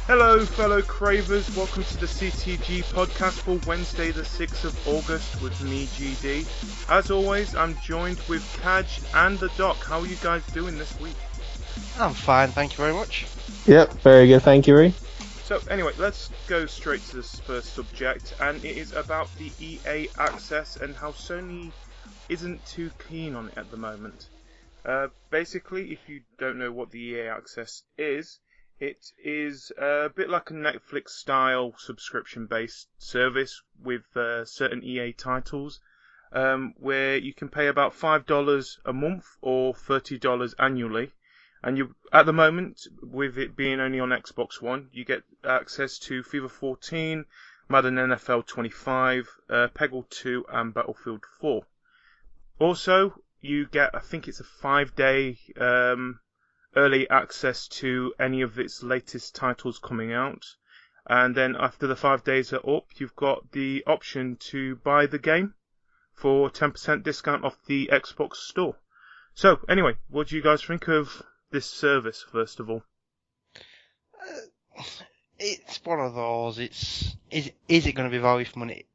Hello, fellow Cravers. Welcome to the CTG podcast for Wednesday, the 6th of August, with me, GD. As always, I'm joined with Cajr and the Doc. How are you guys doing this week? I'm fine, thank you very much. Yep, very good, thank you, Ree. So, anyway, let's go straight to this first subject, and it is about the EA access and how Sony isn't too keen on it at the moment. Basically, if you don't know what the EA access is, it is a bit like a Netflix-style subscription-based service with certain EA titles, where you can pay about $5 a month or $30 annually. And you, at the moment, with it being only on Xbox One, you get access to FIFA 14, Madden NFL 25, Peggle 2, and Battlefield 4. Also, you get, I think it's a 5-day early access to any of its latest titles coming out. And then after the 5 days are up, you've got the option to buy the game for 10% discount off the Xbox store. So, anyway, what do you guys think of this service, first of all? It's one of those. Is it going to be value for money?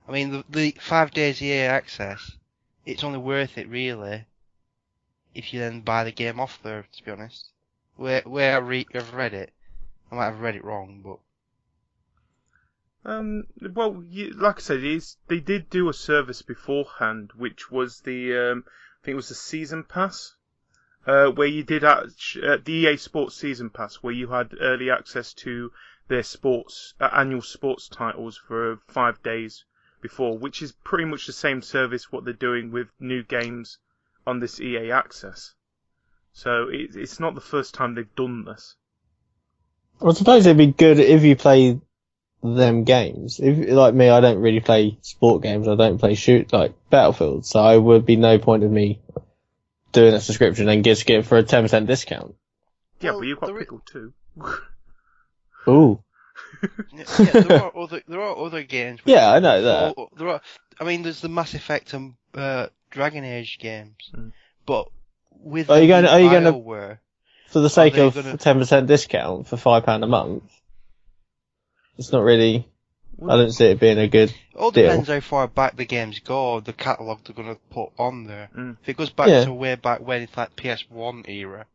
I mean, the 5 days EA access, it's only worth it really if you then buy the game off there. To be honest, where I've read it, I might have read it wrong, but well, like I said, they did do a service beforehand, which was the I think it was the season pass. Where you did the EA Sports Season Pass, where you had early access to their sports annual sports titles for 5 days before, which is pretty much the same service what they're doing with new games on this EA Access. So it's not the first time they've done this. I suppose it'd be good if you play them games. If, like me, I don't really play sport games. I don't play Battlefield, so it would be no point of me doing a subscription and just get it for a 10% discount. Yeah, well, but you've got Peggle 2. Ooh. yeah, there are other games. Yeah, I know that. There's the Mass Effect and Dragon Age games, but with are you going BioWare, for the sake of 10% discount for £5 a month? It's not really. I don't see it being a good It all deal. depends how far back the games go, the catalogue they're going to put on there. If it goes back to way back when it's like PS1 era,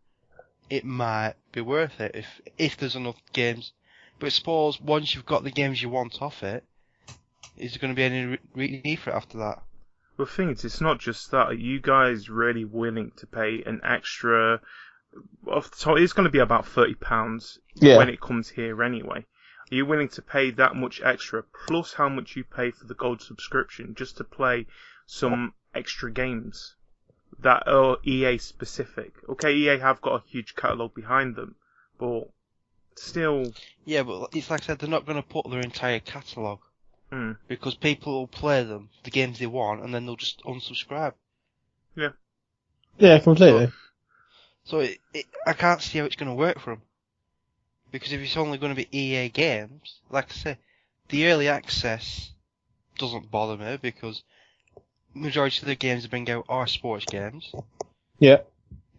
it might be worth it if there's enough games. But I suppose once you've got the games you want off it, is there going to be any need for it after that? The thing is, it's not just that. Are you guys really willing to pay an extra? So it's going to be about £30 when it comes here anyway. Are you willing to pay that much extra, plus how much you pay for the gold subscription, just to play some extra games that are EA specific? Okay, EA have got a huge catalogue behind them, but still. Yeah, but it's like I said, they're not going to put their entire catalogue. Because people will play them, the games they want, and then they'll just unsubscribe. Yeah. Yeah, completely. So I can't see how it's going to work for them. Because if it's only going to be EA games, like I say, the early access doesn't bother me because majority of the games that bring out are sports games. Yeah.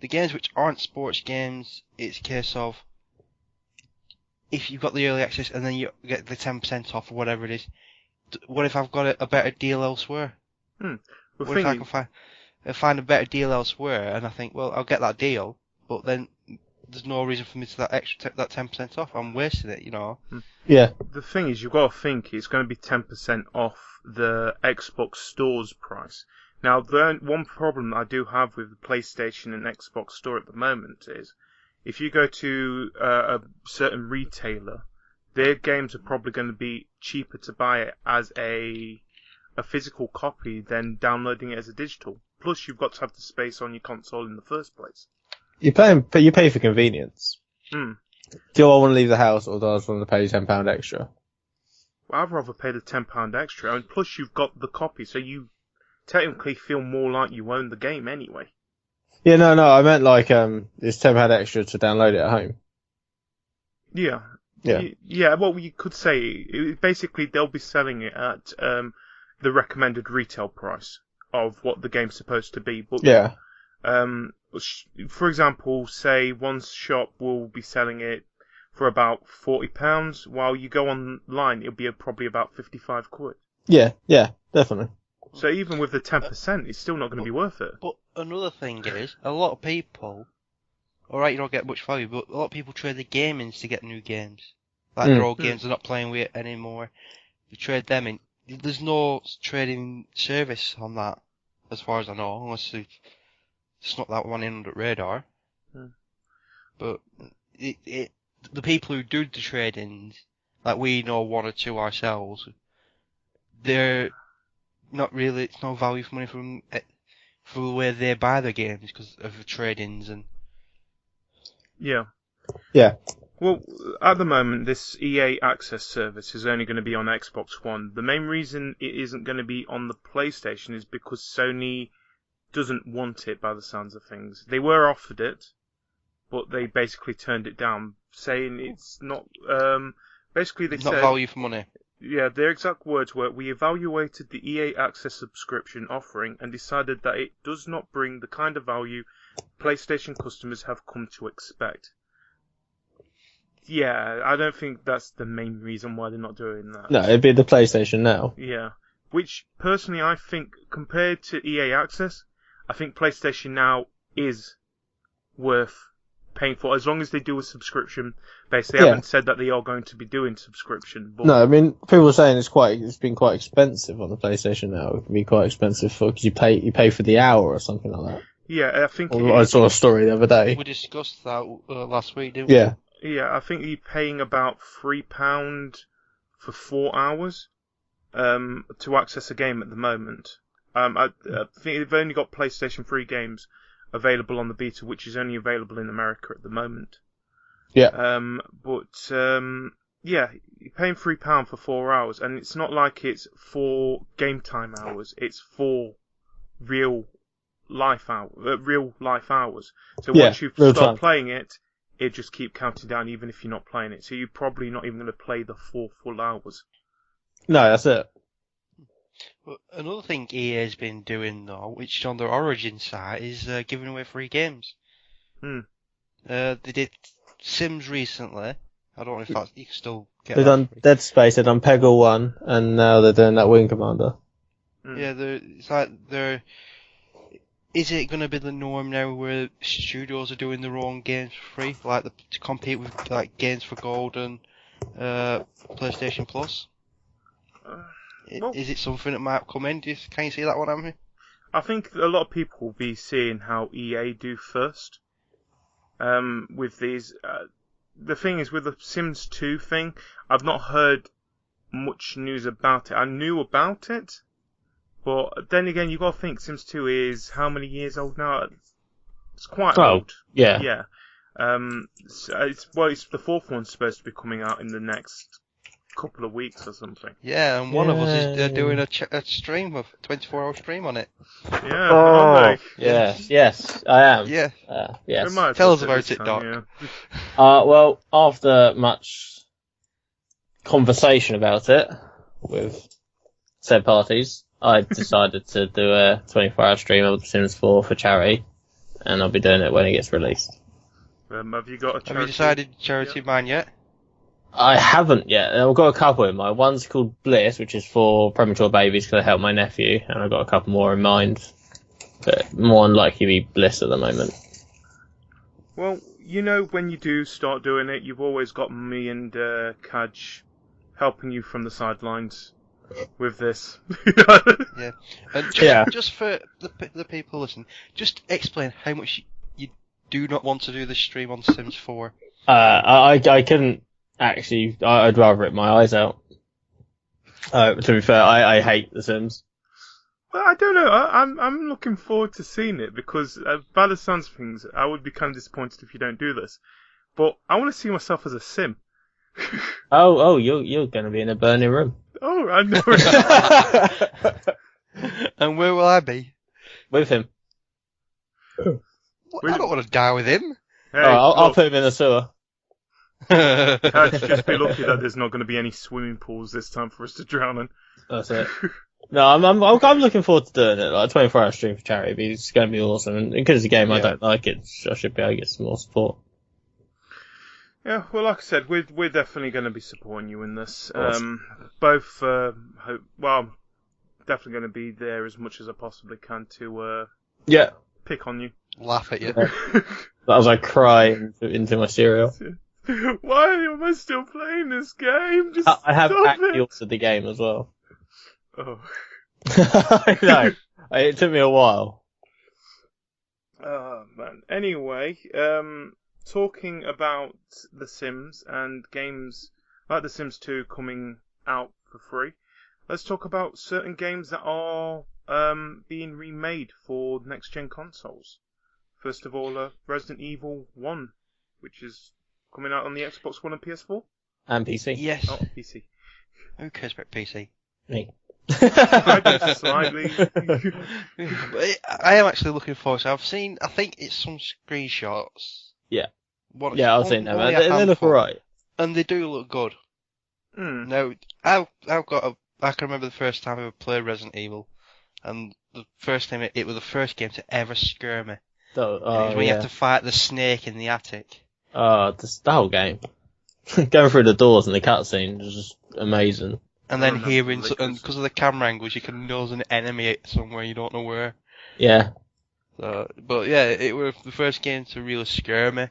The games which aren't sports games, it's a case of if you've got the early access and then you get the 10% off or whatever it is, what if I've got a better deal elsewhere? What if I can find a better deal elsewhere and I think, well, I'll get that deal, but then there's no reason for me to that 10% off. I'm wasting it, you know. Yeah. The thing is, you've got to think it's going to be 10% off the Xbox Store's price. Now, the one problem I do have with the PlayStation and Xbox Store at the moment is, if you go to a certain retailer, their games are probably going to be cheaper to buy it as a physical copy than downloading it as a digital. Plus, you've got to have the space on your console in the first place. You pay for convenience. Do I want to leave the house or do I just want to pay £10 extra? Well, I'd rather pay the £10 extra, and plus you've got the copy, so you technically feel more like you own the game anyway. Yeah, no, I meant it's £10 extra to download it at home. Yeah. Yeah. Yeah, well, you could say, basically they'll be selling it at the recommended retail price of what the game's supposed to be. But, yeah. For example, say one shop will be selling it for about £40, while you go online, it'll be probably about 55 quid. Yeah, definitely. So even with the 10%, it's still not going to be worth it. But another thing is, a lot of people, alright, you don't get much value, but a lot of people trade the gamings to get new games. Like their old games they're not playing with anymore. They trade them in. There's no trading service on that, as far as I know, unless they snuck that one in under the radar. But the people who do the trade-ins, like we know one or two ourselves, they're not really, it's no value for money from the way they buy their games because of the trade-ins and... Yeah. Well, at the moment, this EA Access service is only going to be on Xbox One. The main reason it isn't going to be on the PlayStation is because Sony doesn't want it, by the sounds of things. They were offered it, but they basically turned it down, saying it's not... basically, they said... Not value for money. Yeah, their exact words were, "We evaluated the EA Access subscription offering and decided that it does not bring the kind of value PlayStation customers have come to expect." Yeah, I don't think that's the main reason why they're not doing that. No, it'd be the PlayStation Now. Yeah. Which, personally, I think, compared to EA Access, I think PlayStation Now is worth paying for, as long as they do a subscription base. They haven't said that they are going to be doing subscription. But... No, I mean, people are saying it's been quite expensive on the PlayStation Now. It can be quite expensive because you pay for the hour or something like that. Yeah, I think... I saw a story the other day. We discussed that last week, didn't we? Yeah. Yeah, I think you're paying about £3 for 4 hours to access a game at the moment. I think they've only got PlayStation 3 games available on the beta, which is only available in America at the moment. Yeah. Yeah, you're paying £3 for 4 hours, and it's not like it's 4 game time hours. It's 4 real life hours. So once you start playing it, it just keep counting down, even if you're not playing it. So you're probably not even going to play the 4 full hours. No, that's it. Well, another thing EA has been doing though, which is on their Origin site, is giving away free games. They did Sims recently. I don't know if that's, you can still get. They've done free. Dead Space. They've done Peggle 1, and now they're doing that Wing Commander. Yeah, it's like they're. Is it going to be the norm now where studios are doing their own games for free, like to compete with like Games for Gold and PlayStation Plus? Is it something that might come in? Can you see that one, Amy? I think a lot of people will be seeing how EA do first with these. The thing is, with the Sims 2 thing, I've not heard much news about it. I knew about it, but then again, you've got to think Sims 2 is how many years old now? It's quite old. Yeah. Yeah. It's the 4th one's supposed to be coming out in the next couple of weeks or something. Yeah, and one of us is doing a stream of 24-hour stream on it. Yeah. Oh, yes, I am. Yeah. Yes. Tell us about it, Doc. Yeah. Well, after much conversation about it with said parties, I decided to do a 24-hour stream of The Sims 4 for charity, and I'll be doing it when it gets released. Have you got a charity? Have you decided charity mine yet? I haven't yet. I've got a couple in mind. One's called Bliss, which is for premature babies because I help my nephew, and I've got a couple more in mind. But more than likely be Bliss at the moment. Well, you know, when you do start doing it, you've always got me and Cajr helping you from the sidelines with this. Yeah. And just for the people listening, just explain how much you do not want to do this stream on Sims 4. I couldn't actually. I'd rather rip my eyes out. To be fair, I hate The Sims. Well, I don't know. I'm looking forward to seeing it because, by the sounds of things, I would be kind of disappointed if you don't do this. But I want to see myself as a Sim. Oh, you're going to be in a burning room. Oh, I know. And where will I be? With him. I don't want to die with him. Hey, I'll put him in the sewer. I'd just be lucky that there's not going to be any swimming pools this time for us to drown in. That's it. No, I'm looking forward to doing it. Like a 24-hour stream for charity, but it's going to be awesome. And because it's a game I don't like, I should be able to get some more support. Yeah, well, like I said, we're definitely going to be supporting you in this. course. Both, definitely going to be there as much as I possibly can to Yeah. pick on you. Laugh at you. That was like crying into my cereal. Why am I still playing this game? Just I have stop actually it. altered the game as well. Oh. I know. It took me a while. Oh man. Anyway, talking about The Sims and games like The Sims 2 coming out for free, let's talk about certain games that are being remade for next-gen consoles. First of all, Resident Evil 1, which is coming out on the Xbox One and PS4. And PC. Yes. Oh, PC. Who cares about PC? Me. I do slightly. But I am actually looking forward to it. I think it's some screenshots. Yeah. What, Yeah, I've seen them. only a They look handful, alright. and they do look good. Hmm. Now, I can remember the first time I ever played Resident Evil, and the first time it was the first game to ever scare me. And it was when you have to fight the snake in the attic. Oh, the whole game. Going through the doors and the cutscene was just amazing. And then Oh, no, hearing, lickers. and because of the camera angles, you can nose an enemy somewhere you don't know where. Yeah. So, but yeah, it was the first game to really scare me.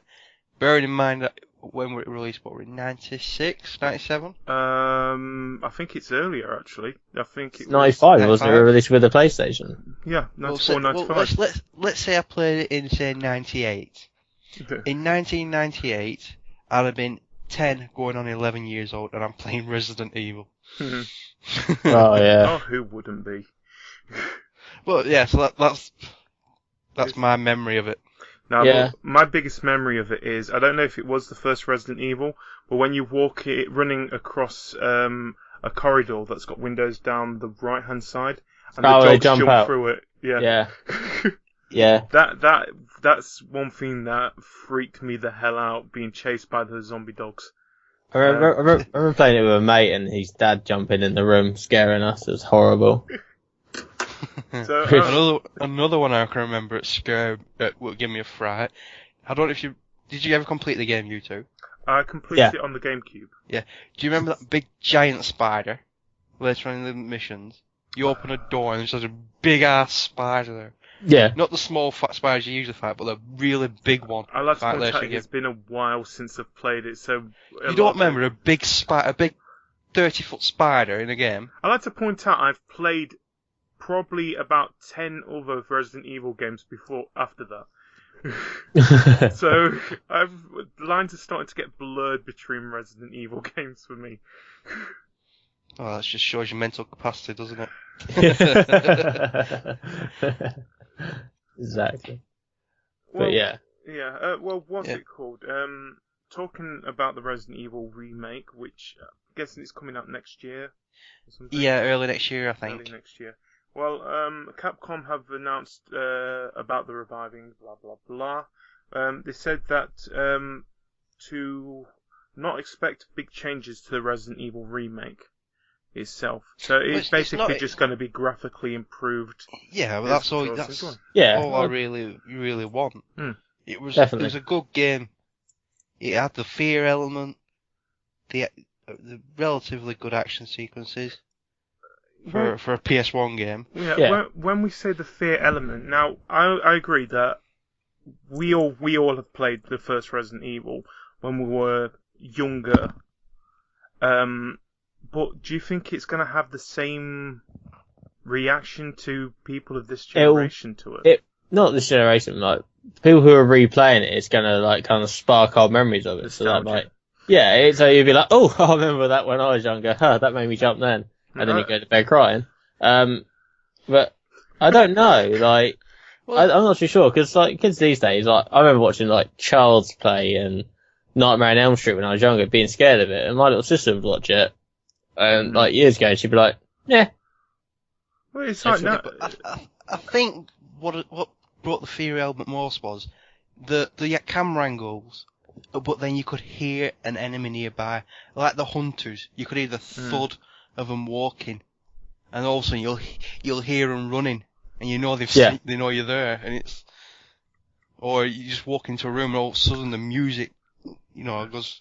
Bearing in mind that when it released, what were it, 96, 97? I think it's earlier actually. I think it was 95, wasn't it? 95? Released with the PlayStation. Yeah, 94, 95. Let's say I played it in, say, 98. In 1998, I'd have been 10 going on 11 years old, and I'm playing Resident Evil. Oh, yeah. Oh, who wouldn't be? But yeah, so that's my memory of it. Now, Yeah. my biggest memory of it is, I don't know if it was the first Resident Evil, but when you walk it running across a corridor that's got windows down the right hand side, and Oh, the they dogs jump out. through it. Yeah. Yeah. Yeah. That's one thing that freaked me the hell out, being chased by the zombie dogs. I remember playing it with a mate and his dad jumping in the room, scaring us. It was horrible. So, Another one I can remember it scared, would give me a fright. I don't know if did you ever complete the game, you two? I completed it on the GameCube. Yeah. Do you remember that big giant spider later on in the missions? You open a door and there's just a big ass spider there. Yeah. Not the small fat spiders you usually fight, but the really big one. I like to Fight point later out in it's the been a while since I've played it, so... You don't remember a big 30-foot spider in a game? I like to point out I've played probably about 10 other Resident Evil games after that. So, the lines are starting to get blurred between Resident Evil games for me. Oh, that just shows your mental capacity, doesn't it? Exactly. Well, But yeah. Yeah, what's Yeah. it called? Talking about the Resident Evil remake, which I'm guessing it's coming out next year or something. Yeah, early next year, I think. Early next year. Well, Capcom have announced about the reviving, blah blah blah. They said that to not expect big changes to the Resident Evil remake itself. So it's it's basically not- just going to be graphically improved. Yeah, well, Yes, that's all. so That's enjoy. Yeah. all I really want. Hmm. It was Definitely. a good game. It had the fear element, the relatively good action sequences for a PS1 game. Yeah, Yeah. When we say the fear element, now I agree that we all have played the first Resident Evil when we were younger. But do you think it's going to have the same reaction to people of this generation to it? Not this generation, like people who are replaying it, it's gonna like kind of spark old memories of it. So that Nostalgia. might, yeah. So you'd be like, oh, I remember that when I was younger. Huh, that made me jump then, and then you go to bed crying. But I don't know. Like, I'm not too sure because like kids these days, like I remember watching like Child's Play and Nightmare on Elm Street when I was younger, being scared of it, and my little sister would watch it, and like years ago, she'd be like, yeah. Well, it's like now. I think what brought the fear element most was the camera angles, but then you could hear an enemy nearby, like the hunters. You could hear the thud of them walking, and also you'll hear them running, and you know they know you're there, and or you just walk into a room and all of a sudden the music you know, it goes.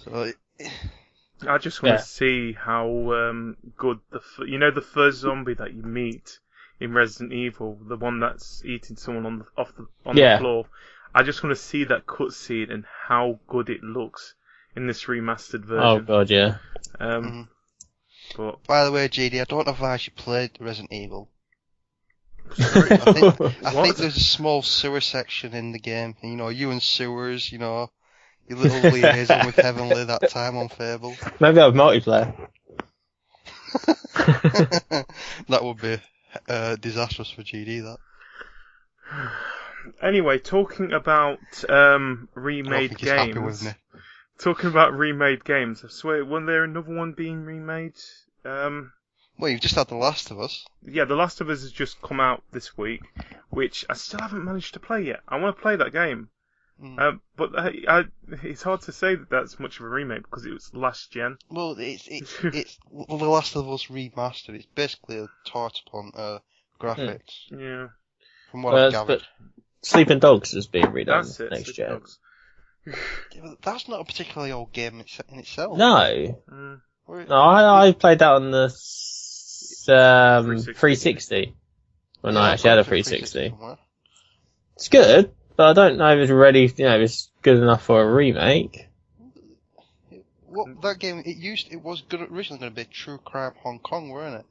So I just want Yeah. to see how good the first zombie that you meet in Resident Evil, the one that's eating someone on the Yeah. floor. I just want to see that cutscene and how good it looks in this remastered Oh version. god, yeah. But by the way, GD, I don't know if I actually played Resident Evil. sorry, I What? think there's a small sewer section in the game. You know, you and sewers. You know, your little liaison with Heavenly that time on Fable. Maybe I'll have multiplayer. That would be disastrous for GD. That. Anyway, talking about I don't remade think he's happy with games. me. Talking about remade games, I swear, wasn't there another one being remade? Well, you've just had The Last of Us. Yeah, The Last of Us has just come out this week, which I still haven't managed to play yet. I want to play that game. But it's hard to say that that's much of a remake because it was last gen. Well, it's The Last of Us remastered. It's basically a tart upon graphics, Yeah, from what I've gathered. But Sleeping Dogs has been redone that's it. next Sleeping gen. Dogs. Yeah, but that's not a particularly old game in itself. No. Mm. No, I played that on the 360. 360. When Yeah, I I've actually had a got it for 360. somewhere. It's good, but I don't know if it's ready, if it's good enough for a remake. That game, it was originally going to be True Crime Hong Kong, weren't it?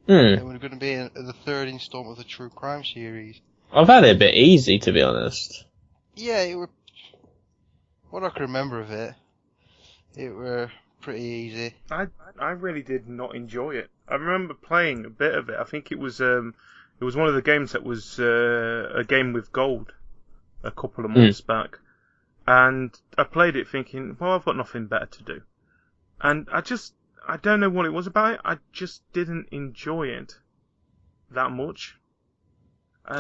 Hmm. It was going to be the third installment of the True Crime series. I've had it a bit easy, to be honest. Yeah, what I can remember of it were pretty easy. I really did not enjoy it. I remember playing a bit of it. I think it was one of the games that was a game with gold a couple of months back, and I played it thinking, well, I've got nothing better to do, and I don't know what it was about it. I just didn't enjoy it that much.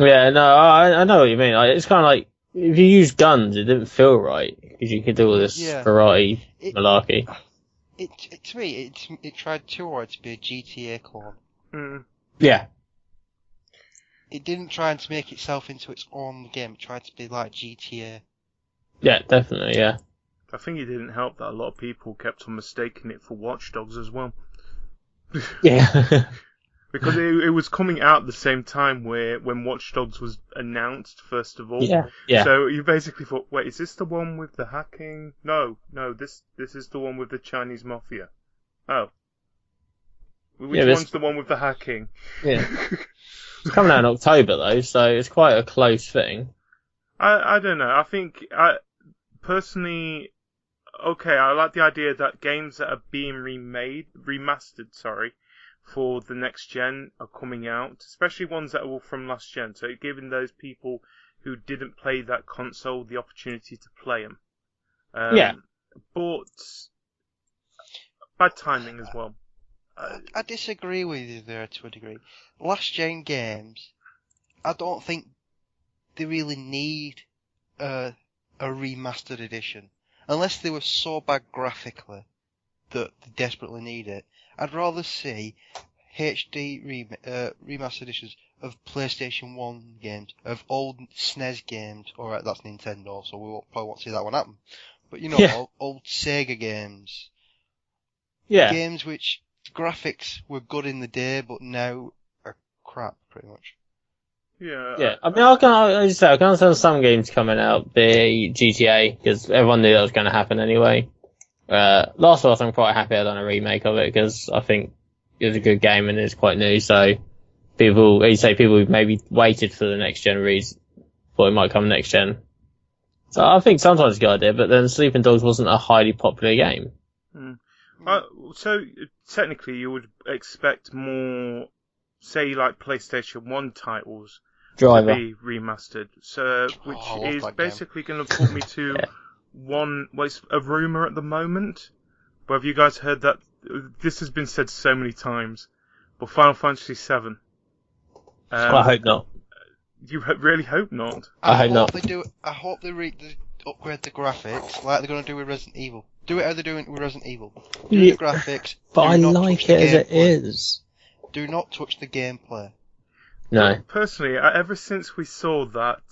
Yeah, no, I know what you mean. It's kind of like, if you use guns, it didn't feel right, because you could do all this variety malarkey. To me, it tried too hard to be a GTA clone. Mm. Yeah. It didn't try to make itself into its own game. It tried to be like GTA. Yeah, definitely, yeah. I think it didn't help that a lot of people kept on mistaking it for Watch Dogs as well. Yeah. Because it was coming out at the same time when Watch Dogs was announced, first of all. Yeah. So you basically thought, wait, is this the one with the hacking? No, this is the one with the Chinese mafia. Oh. Which one's the one with the hacking? Yeah. It's coming out in October, though, so it's quite a close thing. I don't know. I think, personally, okay, I like the idea that games that are being remastered, for the next gen are coming out, especially ones that are all from last gen. So giving those people who didn't play that console the opportunity to play them. Yeah. But bad timing as well. I disagree with you there to a degree. Last gen games, I don't think they really need a remastered edition. Unless they were so bad graphically that they desperately need it. I'd rather see HD remastered editions of PlayStation 1 games, of old SNES games. Alright, that's Nintendo, so we probably won't see that one happen. But old Sega games. Yeah. Games which graphics were good in the day, but now are crap, pretty much. Yeah. I mean, I can understand some games coming out, the GTA, because everyone knew that was going to happen anyway. Last of Us, I'm quite happy I've done a remake of it, because I think it was a good game and it's quite new, so people who maybe waited for the next gen thought it might come next gen. So I think sometimes it's a good idea, but then Sleeping Dogs wasn't a highly popular game. So technically you would expect more, say, like PlayStation 1 titles Driver. to be remastered, so which is basically going to put me to it's a rumour at the moment. But have you guys heard that? This has been said so many times, but Final Fantasy VII. I hope not. You really hope not. I hope not. I hope they upgrade the graphics like they're going to do with Resident Evil. Do it how they're doing it with Resident Evil. Do the graphics. But I like it as it is. Do not touch the gameplay. No. Personally, ever since we saw that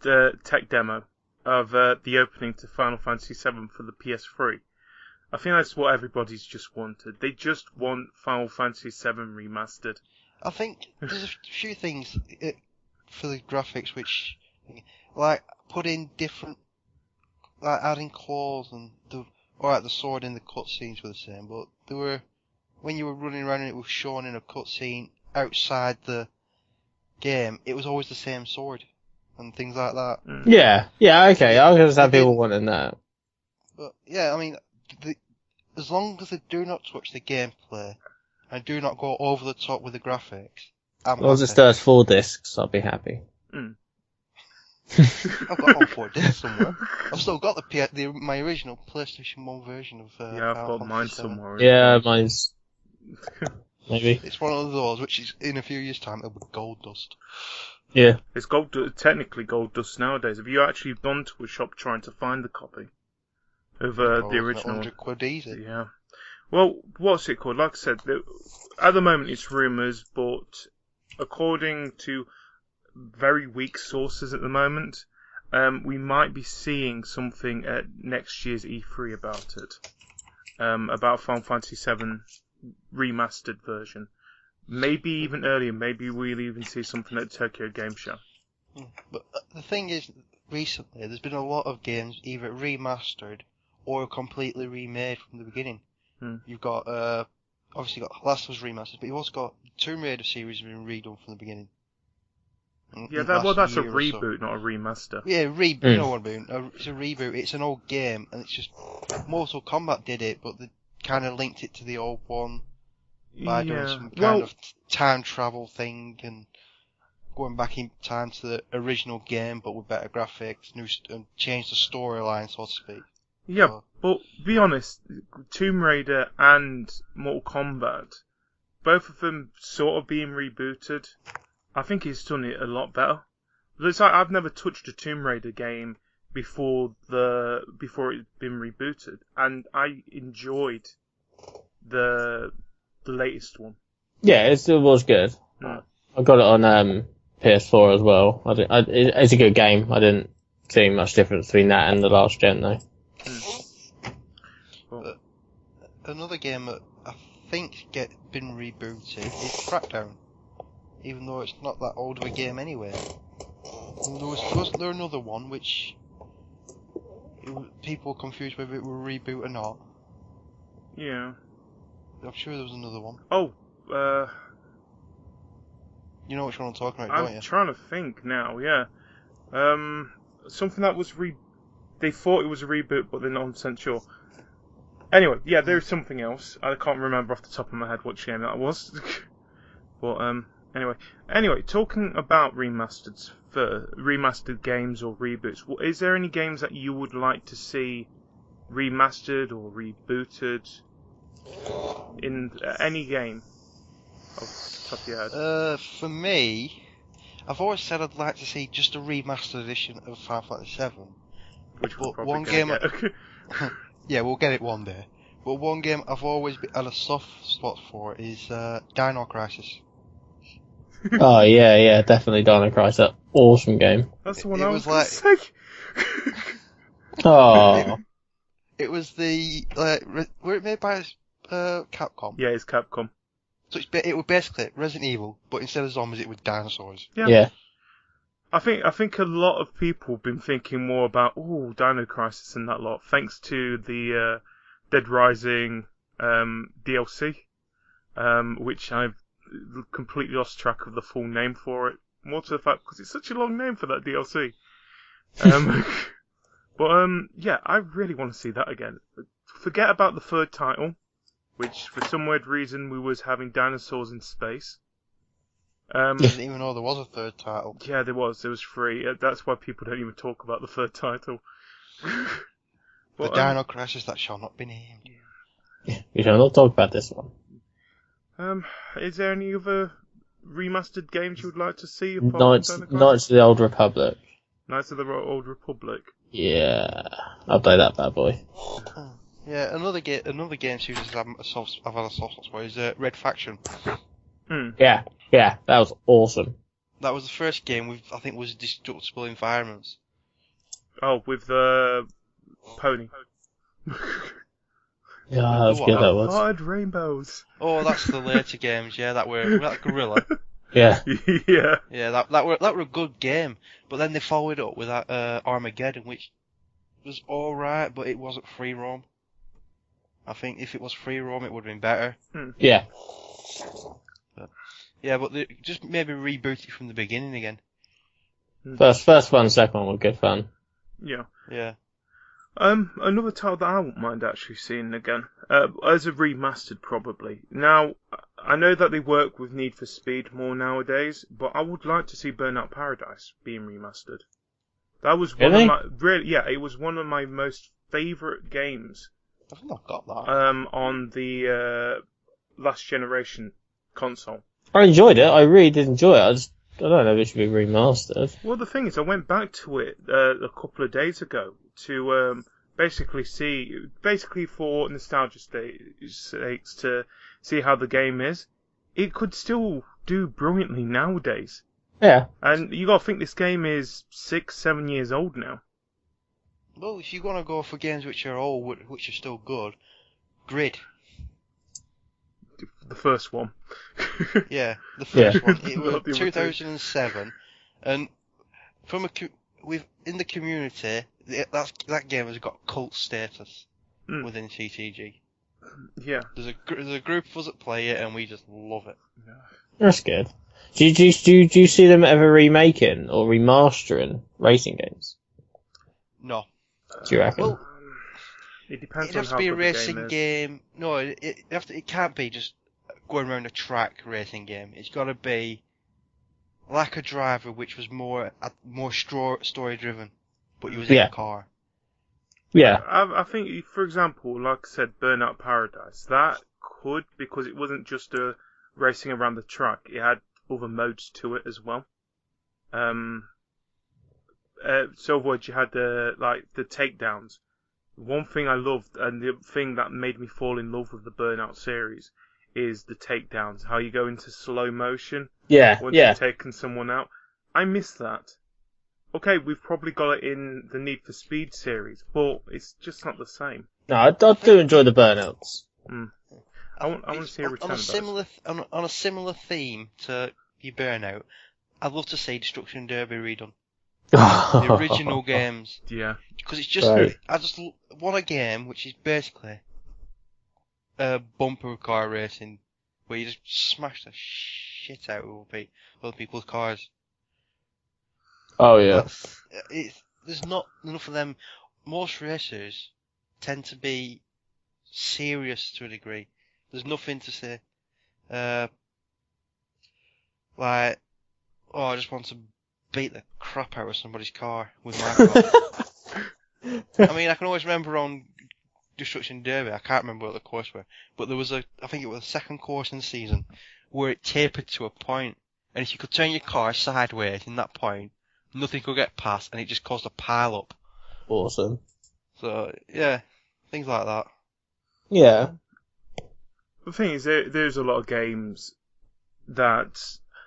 the tech demo of the opening to Final Fantasy VII for the PS3. I think that's what everybody's just wanted. They just want Final Fantasy VII remastered. I think there's a few things for the graphics which, like, put in different, like adding claws and the sword in the cutscenes were the same, but they were, when you were running around and it was shown in a cutscene outside the game, it was always the same sword and things like that. Yeah, okay. I was going to say people wanting that. But yeah, I mean, as long as they do not touch the gameplay and do not go over the top with the graphics, I'm Well, just does 4 discs, I'll be happy. I've got all 4 discs somewhere. I've still got my original PlayStation 1 version of yeah, I've got mine somewhere. Yeah, mine's... Maybe. It's one of those which is, in a few years' time, it'll be gold dust. Yeah. It's technically gold dust nowadays. Have you actually gone to a shop trying to find the copy of the original? 100 quid easy. Yeah. Well, what's it called? Like I said, at the moment it's rumours, but according to very weak sources at the moment, we might be seeing something at next year's E3 about it. About Final Fantasy VII remastered version. Maybe even earlier, maybe we'll even see something at Tokyo Game Show. But the thing is, recently there's been a lot of games either remastered or completely remade from the beginning. You've got, obviously got Last of Us remastered, but you've also got Tomb Raider series being redone from the beginning. Yeah, that's a reboot, not a remaster. Yeah, reboot. You know what I mean? It's a reboot. It's an old game, and it's just Mortal Kombat did it, but they kind of linked it to the old one by doing some kind of time travel thing and going back in time to the original game, but with better graphics, and changed the storyline, so to speak. Yeah, but be honest, Tomb Raider and Mortal Kombat, both of them sort of being rebooted, I think it's done it a lot better. It's like I've never touched a Tomb Raider game before it's been rebooted, and I enjoyed the latest one. Yeah, it was good. I got it on PS4 as well. It's a good game. I didn't see much difference between that and the last gen though. But another game that I think been rebooted is Crackdown, even though it's not that old of a game anyway. Wasn't there another one which people were confused whether it were a reboot or not? Yeah. I'm sure there was another one. Oh, you know which one I'm talking about, don't you? I'm trying to think now, yeah. Something that was they thought it was a reboot, but they're not 100% sure. Anyway, yeah, there's something else. I can't remember off the top of my head what game that was. But, anyway, talking about remastered games or reboots, is there any games that you would like to see remastered or rebooted in any game off the top of your head? For me, I've always said I'd like to see just a remastered edition of Final Fantasy VII. Which we'll probably one game, yeah, we'll get it one day. But one game I've always had a soft spot for is Dino Crisis. Oh yeah, definitely Dino Crisis. Awesome game. That's the one I was going to say. Oh. It was the were it made by Capcom? Yeah, it's Capcom. So it was basically Resident Evil, but instead of zombies, it was dinosaurs. Yeah. I think a lot of people have been thinking more about Dino Crisis and that lot, thanks to the Dead Rising DLC, which I've completely lost track of the full name for it. More to the fact because it's such a long name for that DLC. Yeah, I really want to see that again. Forget about the third title, which for some weird reason we was having dinosaurs in space. I didn't even know there was a third title. Yeah, there was 3. That's why people don't even talk about the third title. The Dino Crisis that shall not be named. Yeah, we shall not talk about this one. Is there any other remastered games you would like to see? Knights of the Old Republic. Knights of the Old Republic. Yeah, I'll play that bad boy. Yeah, another game series I've had a soft spot for is Red Faction. Yeah, that was awesome. That was the first game with, I think, was Destructible Environments. Oh, with the pony. Yeah, that was good. That was. Hard rainbows. Oh, that's the later games, yeah, that were that Gorilla. Yeah. Yeah. Yeah, that were a good game. But then they followed up with that Armageddon, which was alright, but it wasn't free roam. I think if it was free roam, it would have been better. Yeah. But they just maybe reboot it from the beginning again. First one, second one were good fun. Yeah. Yeah. Another title that I wouldn't mind actually seeing again, as a remastered probably. Now, I know that they work with Need for Speed more nowadays, but I would like to see Burnout Paradise being remastered. That was one of my it was one of my most favourite games. I've not got that. On the last generation console. I enjoyed it. I really did enjoy it. I don't know if it should be remastered. Well, the thing is, I went back to it a couple of days ago to basically for nostalgia sakes, to see how the game is. It could still do brilliantly nowadays. Yeah. And you got to think this game is 6-7 years old now. Well, if you want to go for games which are old, which are still good, Grid. The first one. Yeah, the first one. It Not the was 2007, and in the community, that game has got cult status within CTG. Yeah. There's a group of us that play it, and we just love it. That's good. Do you see them ever remaking or remastering racing games? No. Do you reckon? Well, it depends it on has how to be a good the racing game. No, it can't be just going around a track racing game. It's got to be like a Driver, which was more story driven, but you was in a car. Yeah. I think, for example, like I said, Burnout Paradise, that could, because it wasn't just a racing around the track, it had other modes to it as well. PhatBoiJ, you had the takedowns. One thing I loved, and the thing that made me fall in love with the Burnout series, is the takedowns. How you go into slow motion once you've taken someone out. I miss that. Okay, we've probably got it in the Need for Speed series, but it's just not the same. No, I do enjoy the Burnouts. I want to see a return of those. On a similar theme to your Burnout, I'd love to see Destruction Derby redone. The original games. Yeah. Because it's just, I just want a game which is basically bumper car racing, where you just smash the shit out of other people's cars. Oh yeah. There's not enough of them. Most racers tend to be serious to a degree. There's nothing to say. I just want to beat the crap out of somebody's car with my car. I mean, I can always remember on Destruction Derby, I can't remember what the course were, but there was I think it was the second course in the season, where it tapered to a point, and if you could turn your car sideways in that point, nothing could get past, and it just caused a pile up. Awesome. So, yeah, things like that. Yeah. The thing is, there's a lot of games that...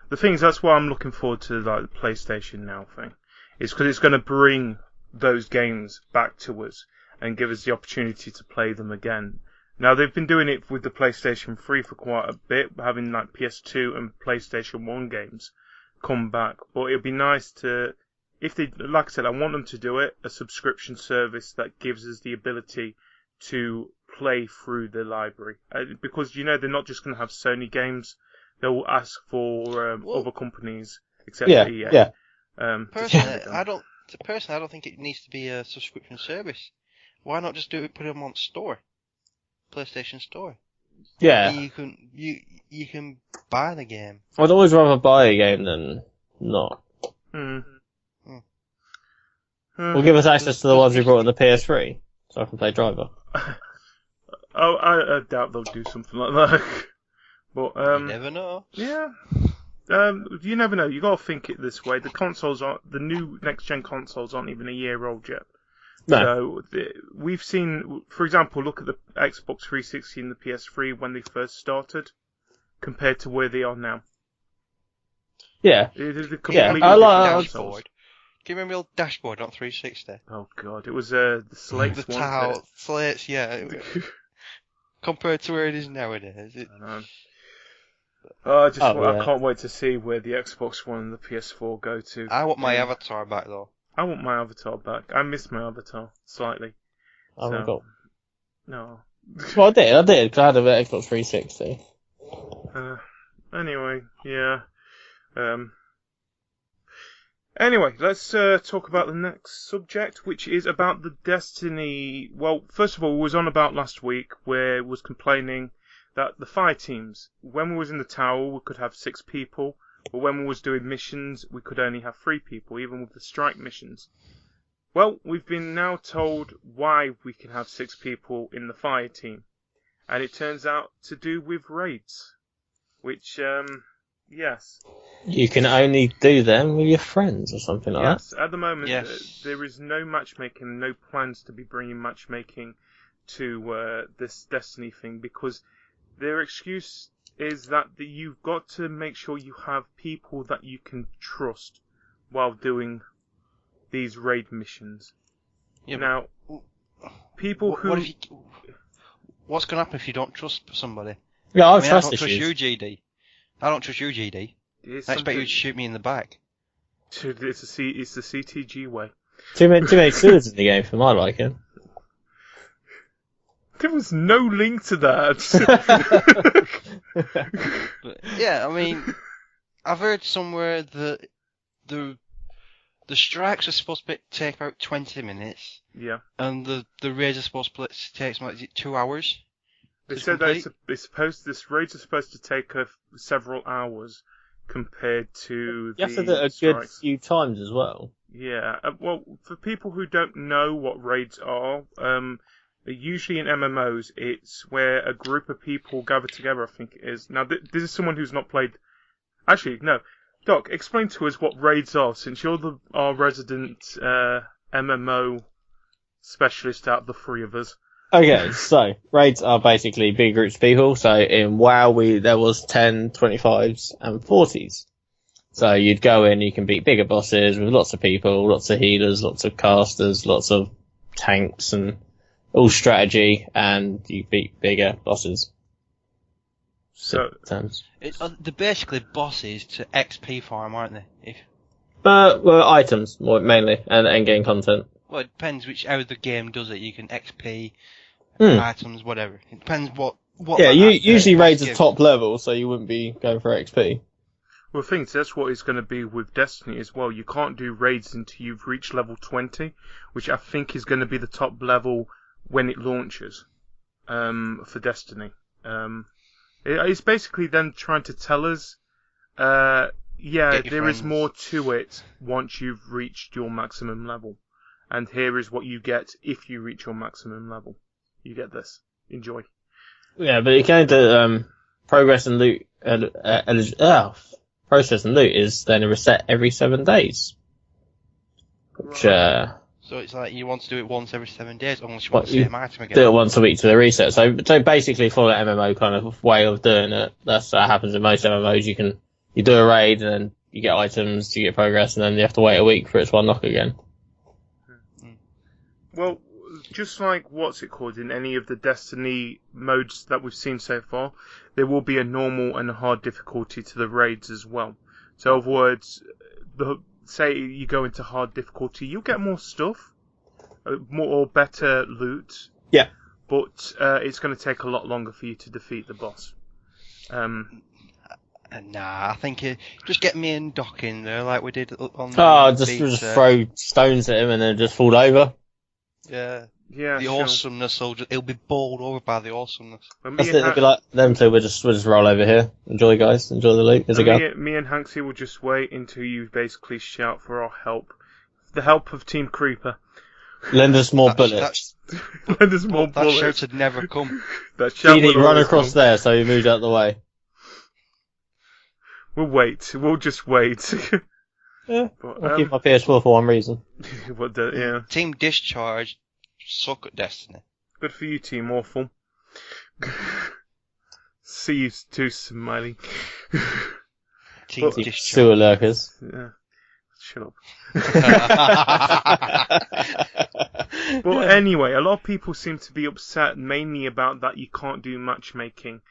The thing is, that's why I'm looking forward to the PlayStation Now thing. It's because it's going to bring those games back to us and give us the opportunity to play them again. Now, they've been doing it with the PlayStation 3 for quite a bit, having PS2 and PlayStation 1 games come back. But it'd be nice to, if they, like I said, I want them to do it, a subscription service that gives us the ability to play through the library. Because, they're not just going to have Sony games. They'll ask for other companies, except for EA. Yeah. Personally, I don't think it needs to be a subscription service. Why not just put them on store, PlayStation Store? Yeah. You can buy the game. I'd always rather buy a game than not. Well, give us access to the ones we brought on the PS3, so I can play Driver. I doubt they'll do something like that. But you never know. Yeah. You never know. You gotta think it this way. The new next-gen consoles aren't even a year old yet. No. So we've seen, for example, look at the Xbox 360 and the PS3 when they first started, compared to where they are now. Yeah. It is a completely I different console. you remember the old dashboard on 360? Oh god, it was the slates The one. tile, slates, yeah. Compared to where it is nowadays. I know. I yeah. can't wait to see where the Xbox One and the PS4 go to. I want my avatar back though. I want my avatar back. I miss my avatar slightly. I haven't got. No. Well, I did, 'cause I had an Xbox 360. Anyway, yeah. Anyway, let's talk about the next subject, which is about the Destiny. Well, first of all, it was on about last week, where it was complaining that the fire teams, when we was in the tower, we could have 6 people, but when we was doing missions, we could only have 3 people, even with the strike missions. Well, we've been now told why we can have 6 people in the fire team, and it turns out to do with raids, which, yes. You can only do them with your friends or something like Yes, at the moment, Yes. there is no matchmaking, no plans to be bringing matchmaking to this Destiny thing, because their excuse is that you've got to make sure you have people that you can trust while doing these raid missions. Yeah, now, people who... What's going to happen if you don't trust somebody? that. Yeah, I don't trust trust issues. you, GD. I don't trust you, GD. I expect you to shoot me in the back. It's the CTG way. Too many swords in the game for my liking. There was no link to that. But, yeah, I mean, I've heard somewhere that the strikes are supposed to take about 20 minutes, Yeah. and the raids are supposed to take like, is it 2 hours? They to said that complete? this raids are supposed to take several hours compared to You have to the do it a good strikes. few times as well. Yeah. Well, for people who don't know what raids are, usually in MMOs, it's where a group of people gather together, I think it is. Now, this is someone who's not played... Actually, no. Doc, explain to us what raids are, since you're our resident MMO specialist out of the 3 of us. Okay, so raids are basically big groups of people. So in WoW, there was 10, 25s, and 40s. So you'd go in, you can beat bigger bosses with lots of people, lots of healers, lots of casters, lots of tanks, and all strategy, and you beat bigger bosses. So, Times. They're basically bosses to XP farm, aren't they? Well, items more mainly, and getting content. Well, it depends how the game does it. You can XP, items, whatever. It depends what Yeah, usually boss raids are gives. top level, so you wouldn't be going for XP. well, I think that's what it's going to be with Destiny as well. You can't do raids until you've reached level 20, which I think is going to be the top level when it launches for Destiny. It's basically them trying to tell us, there is more to it once you've reached your maximum level. And here is what you get if you reach your maximum level. You get this. Enjoy. Yeah, but you can do progress and loot. Process and loot is then reset every 7 days. Which So it's like you want to do it once every 7 days, unless you want the same item again. do it once a week to the reset. So basically, for the MMO kind of way of doing it, that's what happens in most MMOs. You do a raid and then you get items, you get progress, and then you have to wait a week for it to unlock again. Well, just like what's it called in any of the Destiny modes that we've seen so far, there will be a normal and a hard difficulty to the raids as well. So, in other words, say you go into hard difficulty, you'll get more stuff, more or better loot. Yeah. But it's going to take a lot longer for you to defeat the boss. Nah, I think just get me and Doc in there like we did on the Just beta. throw stones at him and then just fall over. Yeah. Yeah, The sure. awesomeness, he'll be bowled over by the awesomeness. But That's it. They'll be like them two. We'll just roll over here. Enjoy, guys. Enjoy the loot. Here's a go. Me and Hanksy will just wait until you basically shout for our help. The help of Team Creeper. Lend us more bullets. Lend us more That bullets. shout had never come. That shout GD, will run always across come. there so he moves out the way. We'll wait. We'll just wait. Yeah. But, I'll keep my PS4 for one reason. yeah. Team Discharge suck at Destiny. Good for you, Team Awful. See you too, Smiley. Team But- Discharge. Sewer lurkers. Yeah. Shut up. But anyway, a lot of people seem to be upset mainly about that you can't do matchmaking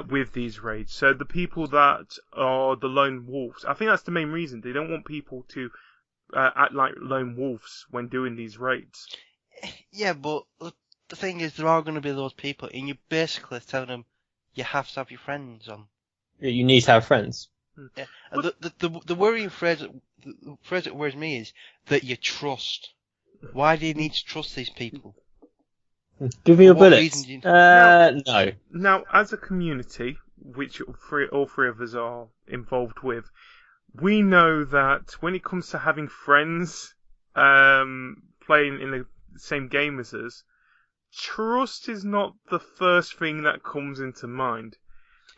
with these raids. So the people that are the lone wolves, I think that's the main reason. They don't want people to act like lone wolves when doing these raids. Yeah, but the thing is, there are going to be those people, and you basically tell them you have to have your friends on. You need to have friends. Yeah. And the worrying phrase, the phrase that worries me is that you trust. Why do you need to trust these people? Give me your For what bullets. reason do you- No. Now, as a community, which all three of us are involved with, we know that when it comes to having friends playing in the same game as us, trust is not the first thing that comes into mind.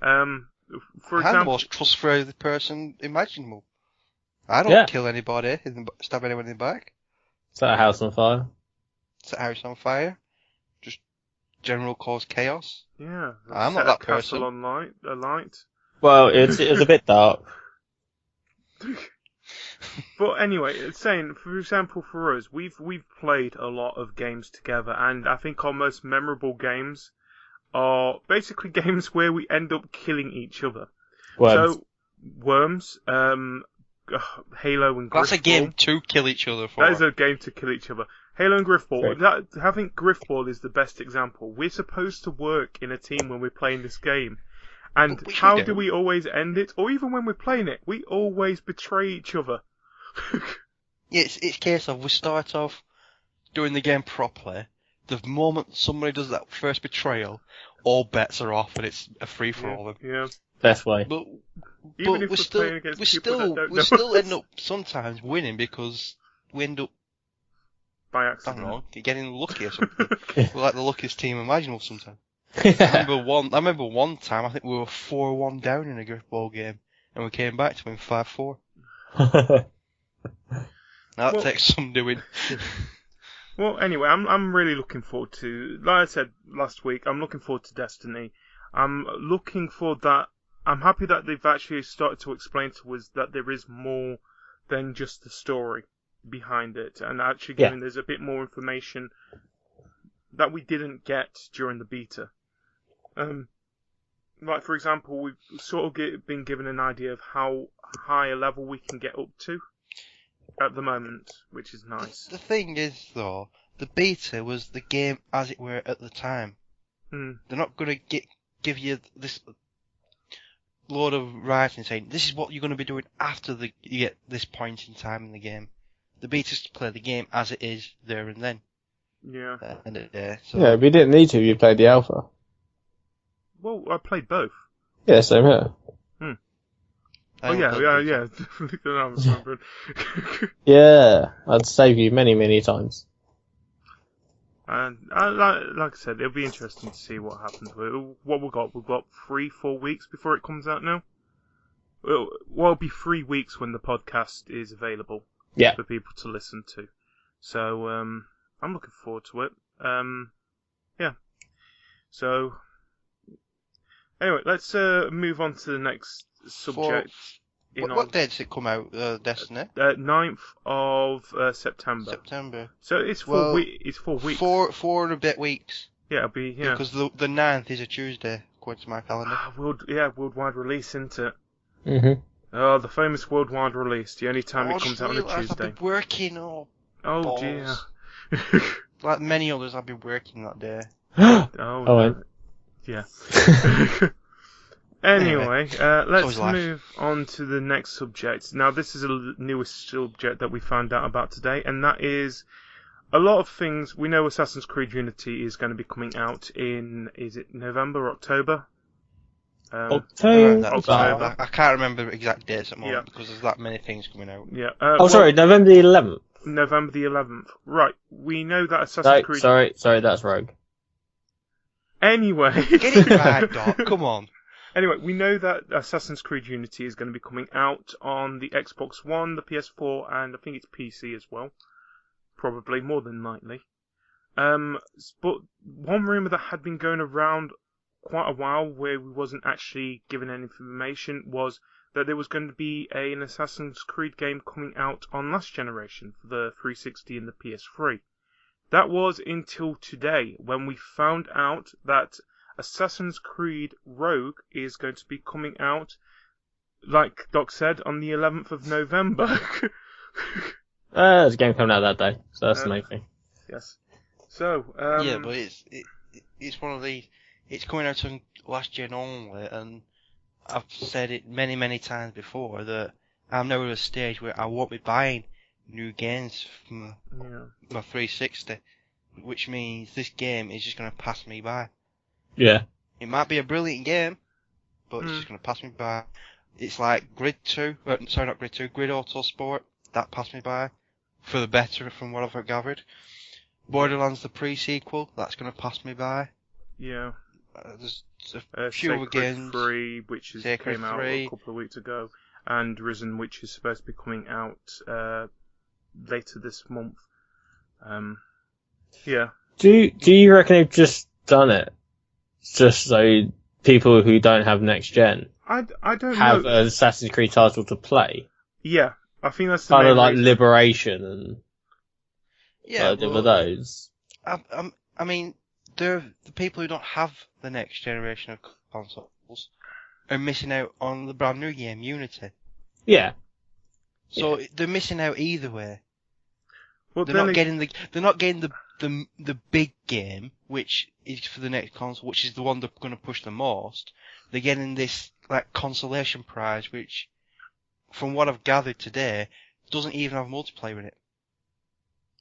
For I'm the example, most trustworthy person imaginable. I don't kill anybody, stab anyone in the back, Set a house on fire. set a house on fire, just general cause chaos. yeah, I'm set not a that castle person. on alight. Well, it's a bit dark. But anyway, it's saying, for example, for us, we've played a lot of games together, and I think our most memorable games are basically games where we end up killing each other. Worms. So, Worms, Halo and Griffball. That's a game to kill each other for. That is a game to kill each other. Halo and Griffball. Right. I think Griffball is the best example. We're supposed to work in a team when we're playing this game. And But we how don't. do we always end it? Or even when we're playing it, we always betray each other. Yeah, it's a case of we start off doing the game properly. The moment somebody does that first betrayal, all bets are off and it's a free for all. Yeah. Best way. But Even if we we're playing against people that don't we know still us. end up sometimes winning because we end up, By I accident. don't know, getting lucky or something. We're like the luckiest team imaginable sometimes. I remember one time I think we were 4-1 down in a Griffball game and we came back to win 5-4. That Well- takes some doing. Well, anyway, I'm really looking forward to, like I said last week, I'm looking forward to Destiny. I'm looking for that. I'm happy that they've actually started to explain to us that there is more than just the story behind it, and actually giving us a bit more information that we didn't get during the beta. Like, for example, we've sort of been given an idea of how high a level we can get up to at the moment, which is nice. The thing is, though, the beta was the game as it were at the time. Mm. They're not going to give you this load of writing saying this is what you're going to be doing after you get this point in time in the game. The beta's to play the game as it is there and then. Yeah. End of the day. So Yeah, we didn't need to if you played the alpha. Well, I played both. Yeah, same here. I Oh don't yeah, play yeah, the beta. yeah. I was remembering. Yeah, I'd save you many, many times. And like I said, it'll be interesting to see what happens with it. What we've got 3-4 weeks before it comes out now. Well, it'll be 3 weeks when the podcast is available for people to listen to. So I'm looking forward to it. Yeah. So anyway, let's move on to the next subject. What date does it come out, Destiny? 9th of September. September. So it's 4 Well, It's 4 weeks. Four and a bit weeks. Yeah, it'll be Because the 9th is a Tuesday, according to my calendar. Worldwide release, isn't it? Mm-hmm. Oh, the famous worldwide release. The only time it I comes just out on a realised Tuesday. I've been working, Oh balls. dear. Like many others, I've been working that day. Oh, Oh, no. Yeah. Anyway, let's always life. move on to the next subject. Now, this is the newest subject that we found out about today, and that is a lot of things. We know Assassin's Creed Unity is going to be coming out in, is it November or October? October. I can't remember the exact dates at the moment Yeah. because there's that many things coming out. Yeah. Sorry, November the 11th. November the 11th. Right. We know that Assassin's Creed. Sorry, that's Rogue. Anyway. Get it right, Doc. Come on. Anyway, we know that Assassin's Creed Unity is going to be coming out on the Xbox One, the PS4, and I think it's PC as well. Probably, more than likely. But one rumour that had been going around quite a while where we wasn't actually given any information was that there was going to be an Assassin's Creed game coming out on last generation for the 360 and the PS3. That was until today, when we found out that Assassin's Creed Rogue is going to be coming out, like Doc said, on the 11th of November. There's a game coming out that day, so that's the main thing. Yes. So, yeah, but it's one of these. It's coming out on last gen only, and I've said it many times before that I'm now at a stage where I won't be buying new games from my 360, which means this game is just going to pass me by. Yeah. It might be a brilliant game, but it's just going to pass me by. It's like Grid Autosport, that passed me by, for the better from what I've gathered. Borderlands the pre-sequel, that's going to pass me by. Yeah. There's a few other games. 3, which came out 3. a couple of weeks ago, and Risen, which is supposed to be coming out later this month. Yeah. Do you reckon they've just done it just so people who don't have next gen I don't have know. an Assassin's Creed title to play? Yeah, I think that's the Kind of main like reason. Liberation and Yeah, those. I mean, the people who don't have the next generation of consoles are missing out on the brand new game, Unity. Yeah. So they're missing out either way. Well, They're not getting the big game, which is for the next console, which is the one they're going to push the most. They're getting this like consolation prize, which, from what I've gathered today, doesn't even have multiplayer in it.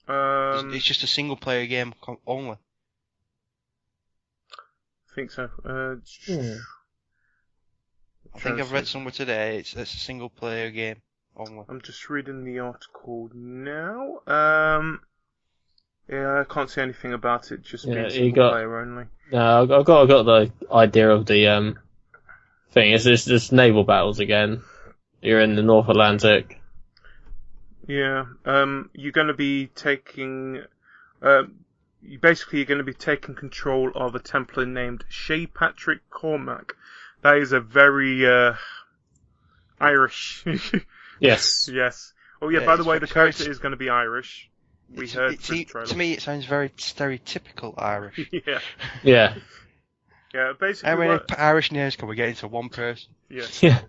It's just a single player game only. I think so. I think I've read somewhere today it's a single player game only. I'm just reading the article now. Yeah, I can't see anything about it. Just being single player only. No, I got the idea of the thing. It's just naval battles again. You're in the North Atlantic. Yeah. You're going to be taking. You're going to be taking control of a Templar named Shay Patrick Cormac. That is a very Irish. Yes. Yes. Oh yeah. By the way, the character is going to be Irish. We heard through the trailer. To me, it sounds very stereotypical Irish. Yeah. Yeah. Yeah. Basically. How many Irish names can we get into one person? Yeah. Yeah.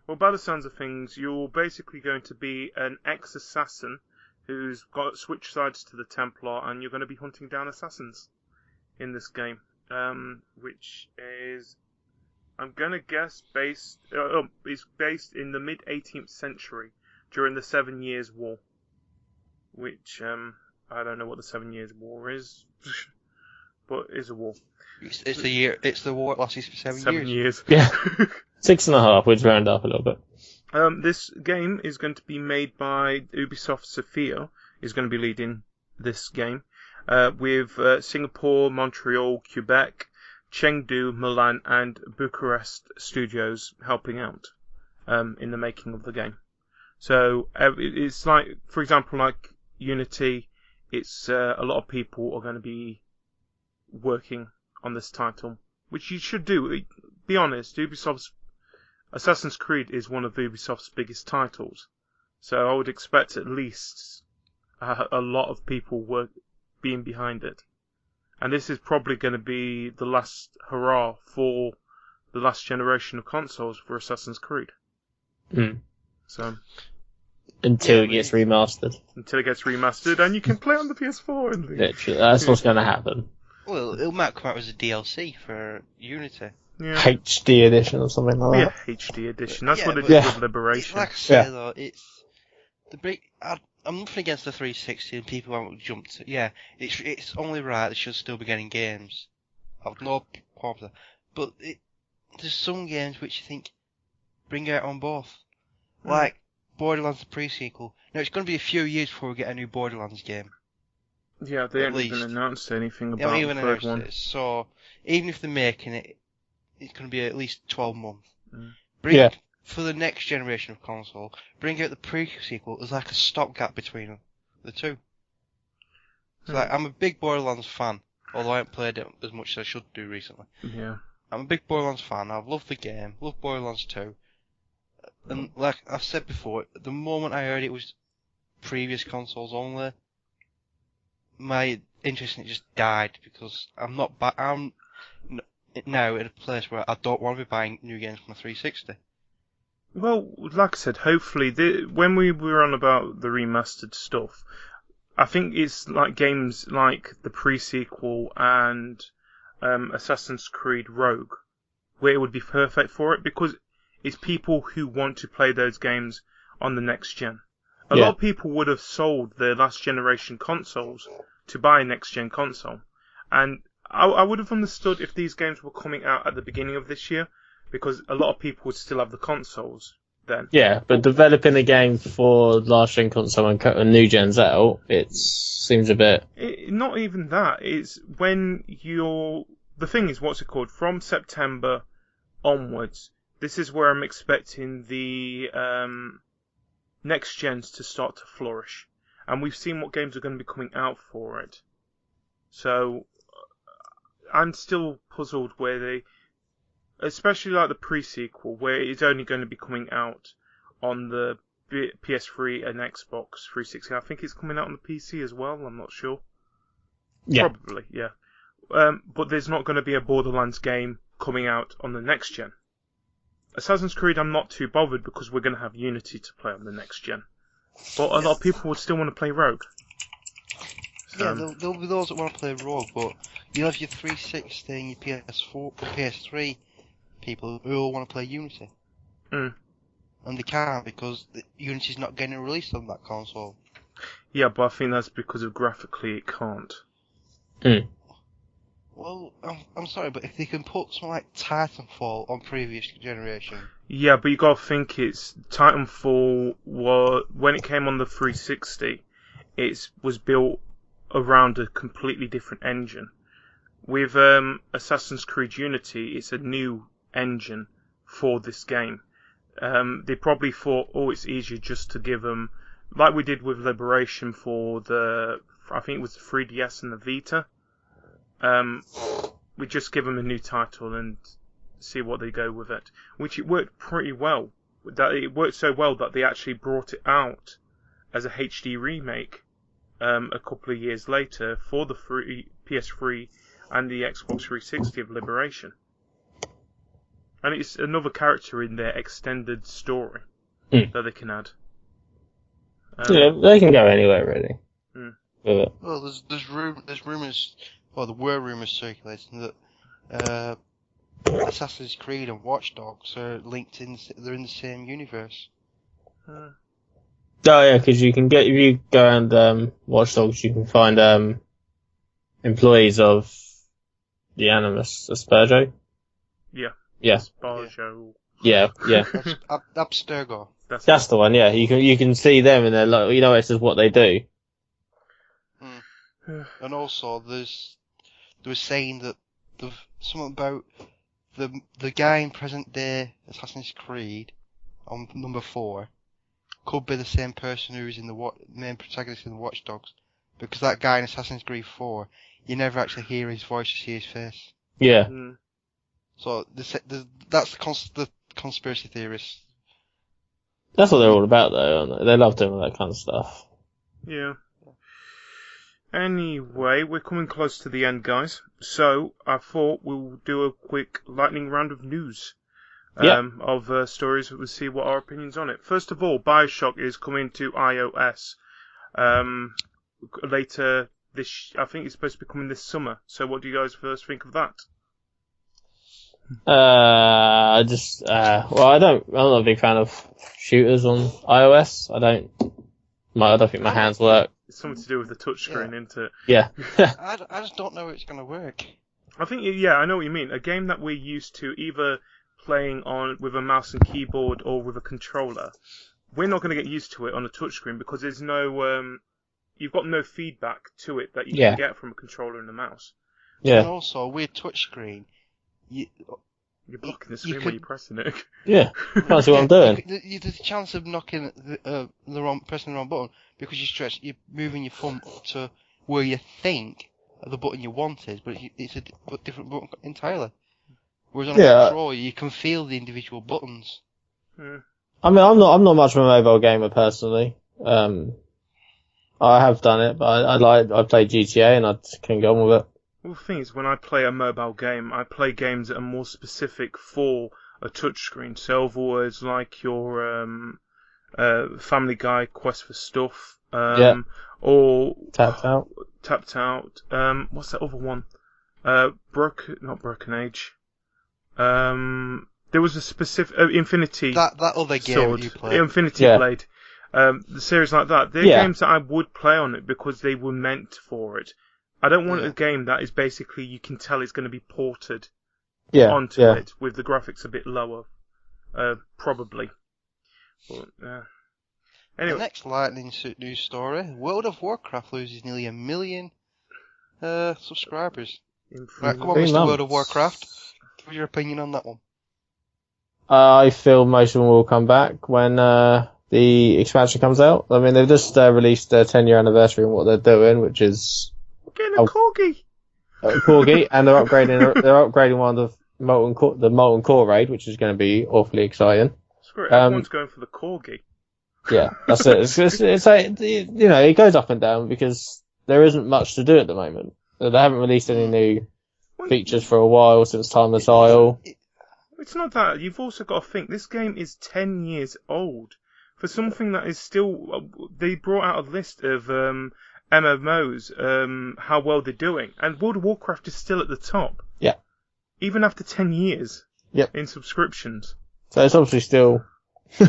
Well, by the sounds of things, you're basically going to be an ex-assassin who's got switched sides to the Templar, and you're going to be hunting down assassins in this game, which is, I'm going to guess, is based in the mid-18th century during the 7 Years' War, which I don't know what the 7 Years' War is, but it's a war. It's the war that lasts for 7 years. 7 years. Yeah. 6.5, we'd round up a little bit. This game is going to be made by Ubisoft Sophia, is going to be leading this game, with Singapore, Montreal, Quebec, Chengdu, Milan, and Bucharest studios helping out in the making of the game. So it's like, for example, like Unity, it's a lot of people are going to be working on this title, which you should do. Be honest, Ubisoft's Assassin's Creed is one of Ubisoft's biggest titles, so I would expect at least a lot of people being behind it. And this is probably going to be the last hurrah for the last generation of consoles for Assassin's Creed. So until it gets remastered. Until it gets remastered, and you can play on the PS4. And literally, that's what's going to happen. Well, it might come out as a DLC for Unity. Yeah. HD edition or something like that. Yeah, HD edition. That's Yeah, what it but is with Liberation. Like I say though, it's the big. I'm nothing against the 360 and people won't jump to. Yeah, it's only right. They should still be getting games. I've no problem with that. But there's some games which you think bring out on both, like Borderlands the pre-sequel. Now it's going to be a few years before we get a new Borderlands game. Yeah, they haven't even announced anything about the third one. So even if they're making it, it's going to be at least 12 months. For the next generation of console, bring out the pre-sequel as like a stopgap between the two. So like, I'm a big Borderlands fan, although I haven't played it as much as I should do recently. Yeah. I'm a big Borderlands fan. I've loved the game, loved Borderlands 2. And like I've said before, the moment I heard it was previous consoles only, my interest in it just died because I'm now in a place where I don't want to be buying new games from a 360. Well, like I said, hopefully, when we were on about the remastered stuff, I think it's like games like the pre-sequel and Assassin's Creed Rogue, where it would be perfect for it because it's people who want to play those games on the next gen. A lot of people would have sold their last generation consoles to buy a next gen console, and I would have understood if these games were coming out at the beginning of this year, because a lot of people would still have the consoles then. Yeah, but developing a game for last gen console and new gens out, it seems a bit. Not even that. It's when the thing is, what's it called? From September onwards, this is where I'm expecting the next gens to start to flourish, and we've seen what games are going to be coming out for it. So I'm still puzzled where they, especially like the pre-sequel, where it's only going to be coming out on the PS3 and Xbox 360. I think it's coming out on the PC as well. I'm not sure. Yeah. Probably, yeah. But there's not going to be a Borderlands game coming out on the next gen. Assassin's Creed, I'm not too bothered because we're going to have Unity to play on the next gen. But a lot of people would still want to play Rogue. Yeah, there'll be those that want to play Rogue, but you'll have your 360 and your PS4, PS3 people who all want to play Unity. Mm. And they can't because Unity's not getting released on that console. Yeah, but I think that's because of graphically it can't. Mm. Well, I'm sorry, but if they can put something like Titanfall on previous generation... Yeah, but you gotta think it's... Titanfall, when it came on the 360, it was built around a completely different engine. With Assassin's Creed Unity, it's a new engine for this game. They probably thought, it's easier just to give them, like we did with Liberation for I think it was the 3DS and the Vita. We just give them a new title and see what they go with it. Which it worked pretty well. It worked so well that they actually brought it out as a HD remake a couple of years later for the PS3 and the Xbox 360 of Liberation. And it's another character in their extended story that they can add. Yeah, they can go anywhere really. Mm. Well, there's rumours, well, there were rumours circulating that Assassin's Creed and Watch Dogs are linked they're in the same universe. Oh yeah, because you can get, if you go and Watch Dogs, you can find employees of the Animus Aspergo. Yeah. Yeah. PhatBoiJ. Yeah. Abstergo. That's the one. Yeah, you can see them, and they're like, this is what they do. And also, they were saying that something about the guy in present day Assassin's Creed on number 4 could be the same person who is in the main protagonist in the Watch Dogs, because that guy in Assassin's Creed 4, you never actually hear his voice or see his face. Yeah. So that's the conspiracy theorists. That's what they're all about, though, aren't they? They love doing all that kind of stuff. Yeah. Anyway, we're coming close to the end, guys. So I thought we'll do a quick lightning round of news. Of stories. We'll see what our opinions on it. First of all, BioShock is coming to iOS later this. I think it's supposed to be coming this summer. So, what do you guys first think of that? I'm not a big fan of shooters on iOS. I don't think my hands work. It's something to do with the touchscreen, isn't it? Yeah. I just don't know how it's going to work. I think, I know what you mean. A game that we're used to either playing on with a mouse and keyboard or with a controller, we're not going to get used to it on a touchscreen because there's no, you've got no feedback to it that you can get from a controller and a mouse. Yeah. And also, with touchscreen, you're blocking the screen when you're pressing it. Yeah, that's what I'm doing. There's a chance of knocking pressing the wrong button because you're moving your thumb up to where you think the button you want is, but it's a different button entirely. Whereas on a controller, you can feel the individual buttons. I mean, I'm not much of a mobile gamer personally. I have done it, but I played GTA and I just couldn't get on with it. Well, the thing is, when I play a mobile game, I play games that are more specific for a touchscreen. So, other words, like your Family Guy Quest for Stuff, Yeah. or Tapped out. Tapped Out. What's that other one? Not Broken Age. There was a specific Infinity That other game Sword, you played. Infinity Yeah. Blade. The series like that. They're Yeah. games that I would play on it because they were meant for it. I don't want Yeah. a game that is basically you can tell it's going to be ported Yeah. onto Yeah. it with the graphics a bit lower, probably. But, The anyway, next lightning news story: World of Warcraft loses nearly 1 million subscribers. Right, come on, 3 Mr. months. World of Warcraft. Give your opinion on that one. I feel most of them will come back when the expansion comes out. I mean, they've just released their 10-year anniversary and what they're doing, which is getting a corgi. Corgi, and they're upgrading one of the Molten Core raid, which is going to be awfully exciting. Screw it, everyone's going for the corgi. Yeah, that's it. It's like, you know, it goes up and down because there isn't much to do at the moment. They haven't released any new features for a while since Time of Trial. It's not that. You've also got to think this game is 10 years old. For something that is still, they brought out a list of MMOs, how well they're doing, and World of Warcraft is still at the top. Yeah. Even after 10 years. Yep. In subscriptions. So it's obviously still, you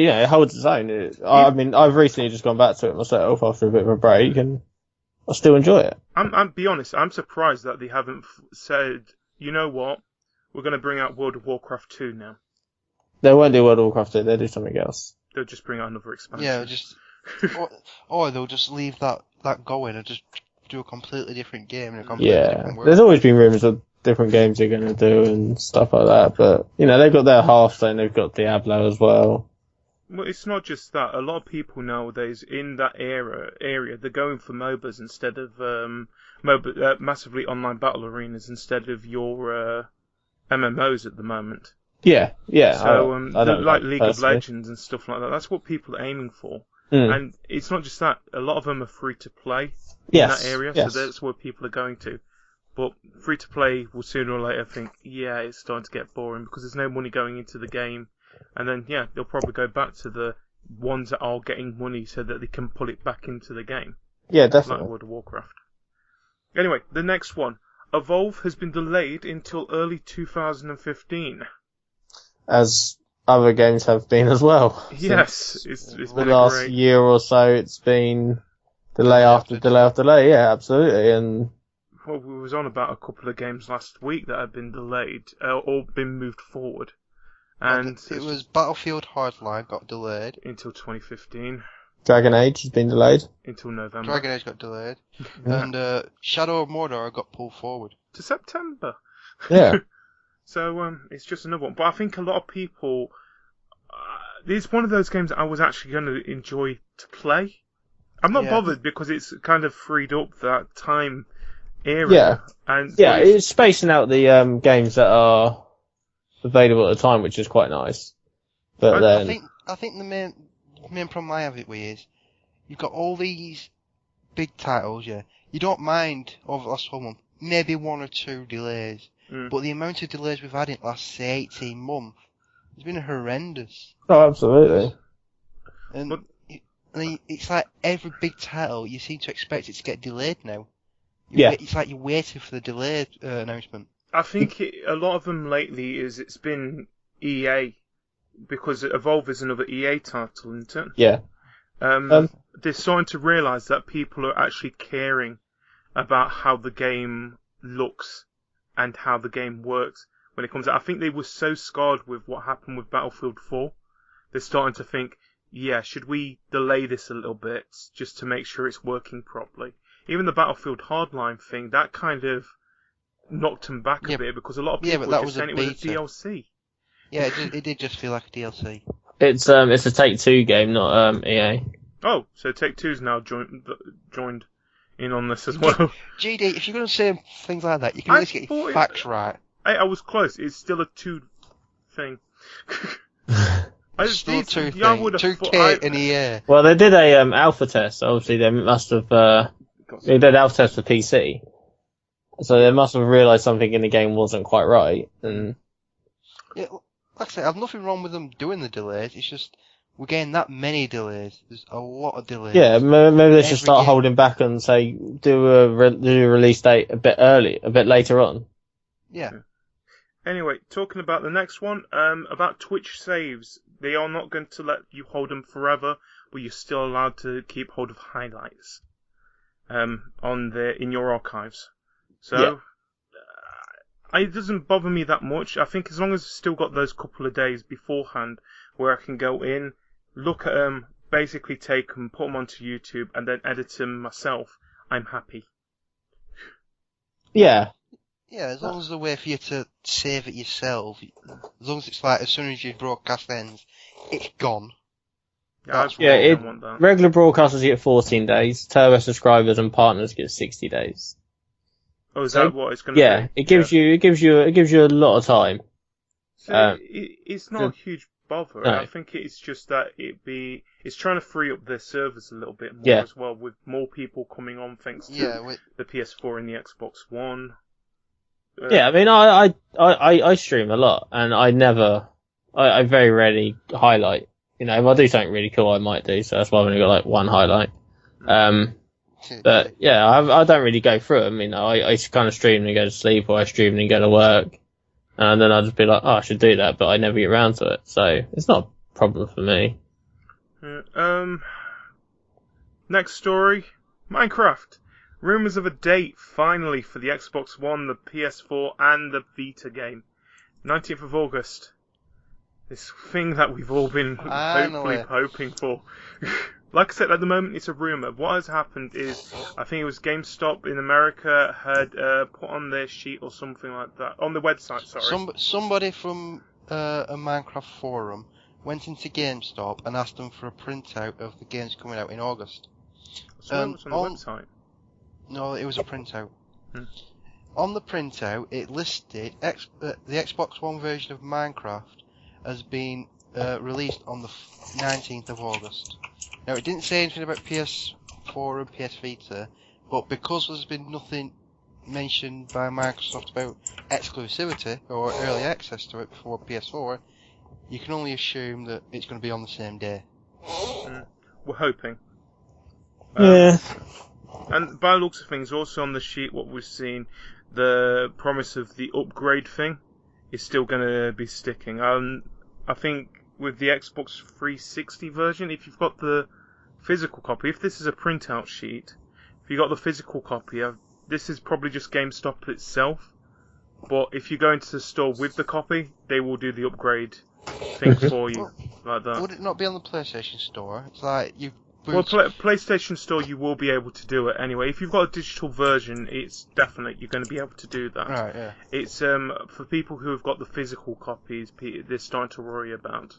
know, it holds its own. I mean, I've recently just gone back to it myself after a bit of a break, and I still enjoy it. I'm be honest, I'm surprised that they haven't said, you know what, we're going to bring out World of Warcraft 2 now. They won't do World of Warcraft 2, they'll do something else. They'll just bring out another expansion. Yeah, just or they'll just leave that going and just do a completely different game in a completely different world. There's always been rumours of different games they're going to do and stuff like that, but, you know, they've got their Hearthstone, they've got Diablo as well. Well, it's not just that. A lot of people nowadays in that area, they're going for MOBAs instead of massively online battle arenas instead of your MMOs at the moment. Yeah. So I don't like League personally. of Legends and stuff like that. That's what people are aiming for. Mm. And it's not just that. A lot of them are free to play Yes, in that area, yes. so that's where people are going to. But free to play will sooner or later think, yeah, it's starting to get boring because there's no money going into the game. And then, yeah, they'll probably go back to the ones that are getting money so that they can pull it back into the game. Yeah, Like definitely. World of Warcraft. Anyway, the next one. Evolve has been delayed until early 2015. As other games have been as well. Yes, it's The been last great. year or so, it's been delay after delay. Yeah, absolutely. And Well, we was on about a couple of games last week that had been delayed or been moved forward. And it was Battlefield Hardline got delayed. until 2015, Dragon Age has been delayed. until November. Dragon Age got delayed. And Shadow of Mordor got pulled forward. To September. Yeah. So it's just another one. But I think a lot of people... it's one of those games that I was actually going to enjoy to play. I'm not Yeah. bothered because it's kind of freed up that time area. Yeah. And Yeah, but it's spacing out the games that are available at the time, which is quite nice. But then, I think the main problem I have it with is you've got all these big titles, yeah. You don't mind over the last 12 months, maybe 1 or 2 delays. But the amount of delays we've had in the last, say, 18 months has been horrendous. oh, absolutely. And But- it's like every big title, you seem to expect it to get delayed now. Yeah. It's like you're waiting for the delayed announcement. I think a lot of them lately it's been EA, because Evolve is another EA title, isn't it? Yeah. They're starting to realise that people are actually caring about how the game looks and how the game works when it comes out. I think they were so scarred with what happened with Battlefield 4. They're starting to think, yeah, should we delay this a little bit just to make sure it's working properly? Even the Battlefield Hardline thing, that kind of knocked them back a bit because a lot of people but that were was just saying a it was a beta. DLC. Yeah, it did just feel like a DLC. It's a Take-Two game, not EA. Oh, so Take-Two's now joined in on this as well. GD, if you're going to say things like that, you can at least get your facts right. I was close. It's still a 2 thing. Still two I things. would have 2K in a year. Well, they did a alpha test. Obviously, they must have. They did alpha test for PC, so they must have realised something in the game wasn't quite right. And Yeah, like I say, I've nothing wrong with them doing the delays. It's just we're getting that many delays. There's a lot of delays. yeah, maybe they should Every start game. holding back and say do a release date a bit later on. Yeah. Anyway, talking about the next one, about Twitch saves. They are not going to let you hold them forever, but you're still allowed to keep hold of highlights in your archives. So it doesn't bother me that much. I think as long as I've still got those couple of days beforehand where I can go in, look at them, basically take them, put them onto YouTube, and then edit them myself, I'm happy. Yeah. Yeah, as long as there's a way for you to save it yourself, as long as it's like as soon as your broadcast ends, it's gone. Yeah, Yeah, don't want that. regular broadcasters get 14 days. Turbo subscribers and partners get 60 days. Oh, is that what it's going to Yeah, be? it gives you a lot of time. So it's not a huge bother. No. I think it's just that it's trying to free up their servers a little bit more Yeah. as well, with more people coming on thanks to Yeah, the PS4 and the Xbox One. Yeah, I mean, I stream a lot, and I very rarely highlight. You know, if I do something really cool, I might do. So that's why I've only got like one highlight. But yeah, I don't really go through them. You know, I kind of stream and go to sleep, or I stream and go to work, and then I'll just be like, oh, I should do that, but I never get around to it. So it's not a problem for me. Next story, Minecraft. Rumours of a date finally for the Xbox One, the PS4, and the Vita game. 19th of August. This thing that we've all been hopefully hoping for. Like I said, at the moment it's a rumour. What has happened is, I think it was GameStop in America had put on their sheet or something like that. On the website, sorry. Somebody from a Minecraft forum went into GameStop and asked them for a printout of the games coming out in August. So it was on the website. No, it was a printout. On the printout, it listed the Xbox One version of Minecraft as being released on the 19th of August. Now, it didn't say anything about PS4 and PS Vita, but because there's been nothing mentioned by Microsoft about exclusivity or early access to it before PS4, you can only assume that it's going to be on the same day. We're hoping. Yeah. And by the looks of things, also on the sheet, what we've seen, the promise of the upgrade thing is still going to be sticking. I think with the Xbox 360 version, if you've got the physical copy, if this is a printout sheet, if you've got the physical copy, this is probably just GameStop itself. But if you go into the store with the copy, they will do the upgrade thing for you, like that. Would it not be on the PlayStation Store? It's like you. Well, PlayStation Store, you will be able to do it anyway. If you've got a digital version, it's definite you're going to be able to do that. Right, yeah. It's for people who have got the physical copies, they're starting to worry about.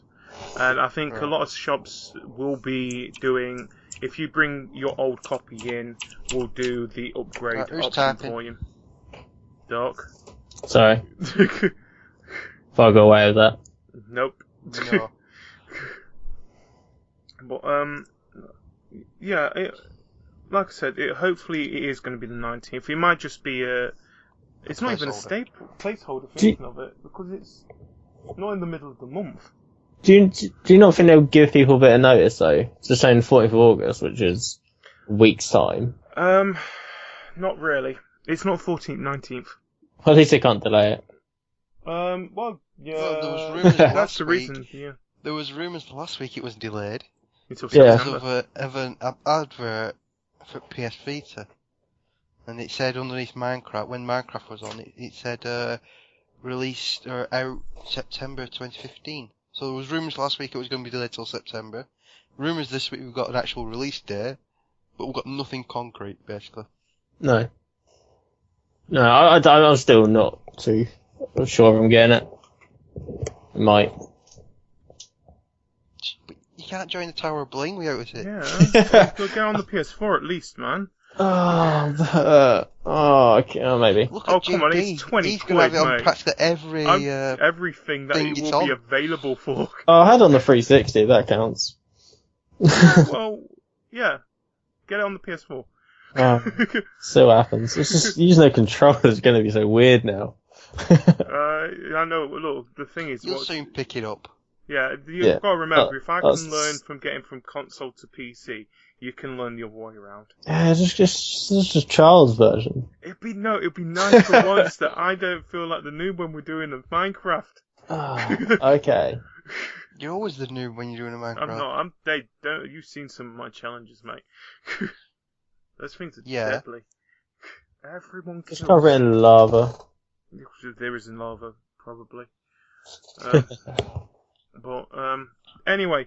And I think a lot of shops will be doing, if you bring your old copy in, we'll do the upgrade option for you. Doc? Sorry. If I go away with that. Nope. No. But, yeah, like I said, hopefully it is going to be the 19th. It might just be it's not even a placeholder thinking of it, because it's not in the middle of the month. Do you not think they'll give people a bit of notice though? It's just saying 14th of August, which is a week's time. Not really. It's not 14th, 19th. Well, at least they can't delay it. Well, yeah. Well, there was rumours that's last the week. reason. Yeah. There was rumours last week it was delayed Until Yeah. September. of an advert for PS Vita, and it said underneath Minecraft, when Minecraft was on, it said released or out September 2015. So there was rumours last week it was going to be delayed till September. Rumours this week we've got an actual release date, but we've got nothing concrete basically. No. No, I'm still not too sure if I'm getting it. Might. But you can't join the Tower of Bling without it. Yeah. Go get on the PS4 at least, man. Maybe. Look Oh, at come on, JP. it's 20 He's going to have quid, it on mate. practically every Everything that thing it it's will be on. available for. Oh, I had on the 360. That counts. Well, yeah. Get it on the PS4. See what happens. It's just using a controller is going to be so weird now. I know. Look, the thing is, You'll soon pick it up. yeah, you've got to remember, if I that's- can learn from getting from console to PC, you can learn the other way around. Yeah, just a child's version. It'd be nice for once that I don't feel like the noob when we're doing the Minecraft. Okay. You're always the noob when you're doing a Minecraft. I'm not. You've seen some of my challenges, mate. Those things are Yeah. deadly. Everyone kills. Just cover it in lava. There is in lava, probably. But anyway,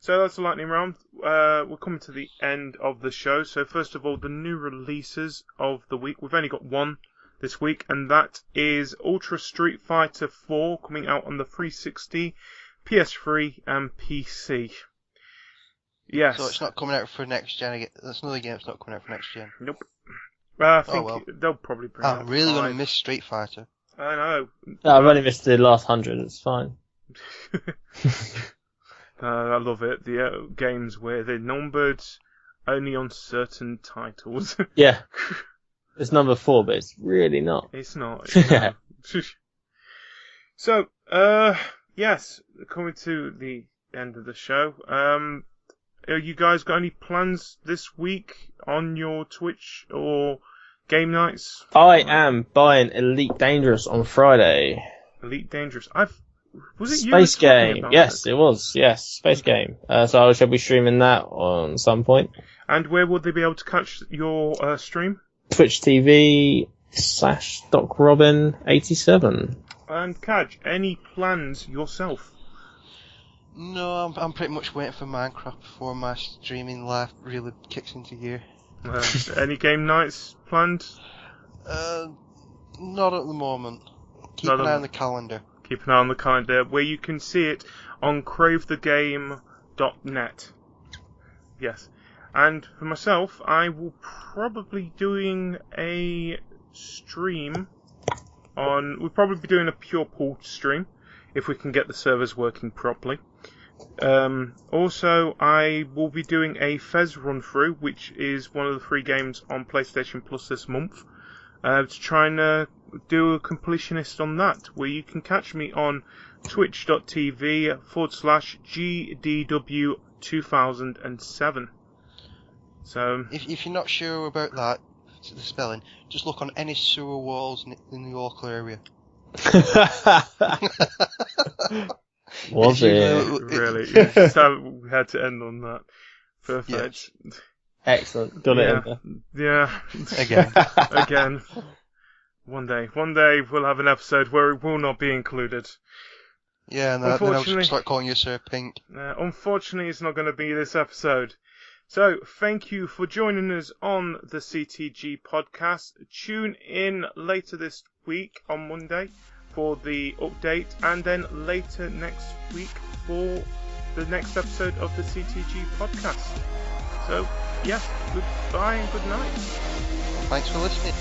so that's the lightning round. We're coming to the end of the show. So first of all, the new releases of the week. We've only got one this week, and that is Ultra Street Fighter 4 coming out on the 360, PS3, and PC. Yes. So it's not coming out for next gen again. That's another game that's not coming out for next gen. Nope. I think well. they'll probably bring out I'm really going to 5. miss Street Fighter. I know. No, I've only missed the last 100. It's fine. I love it. The games where they're numbered only on certain titles. Yeah. It's number 4, but it's really not. It's not. Yeah. So, yes, coming to the end of the show. You guys got any plans this week on your Twitch or game nights? I am buying Elite Dangerous on Friday. Elite Dangerous. Was it you? Space who were talking game. about Yes, it? it was. Yes, Space game. So I shall be streaming that on some point. And where would they be able to catch your stream? Twitch TV /DocRobin87. And Cajr, any plans yourself? No, I'm pretty much waiting for Minecraft before my streaming life really kicks into gear. Any game nights planned? Not at the moment. Keep Not an at- eye on the calendar. Keep an eye on the calendar, where you can see it on cravethegame.net. Yes. And for myself, I will probably doing a stream on... We'll probably be doing a pure pool stream, if we can get the servers working properly. Also, I will be doing a Fez run-through, which is one of the free games on PlayStation Plus this month, to try and do a completionist on that, where you can catch me on twitch.tv/GDW2007. So, If you're not sure about that, the spelling, just look on any sewer walls in the local area. Was it? really, we had to end on that. Perfect. Yes. Excellent. Got it in there. Yeah. Again. Again. One day we'll have an episode where it will not be included. Yeah, and then I'll Unfortunately- just start calling you Sir Pink. Unfortunately, it's not going to be this episode. So, thank you for joining us on the CTG podcast. Tune in later this week on Monday for the update, and then later next week for the next episode of the CTG podcast. So, yeah, goodbye and good night. Thanks for listening.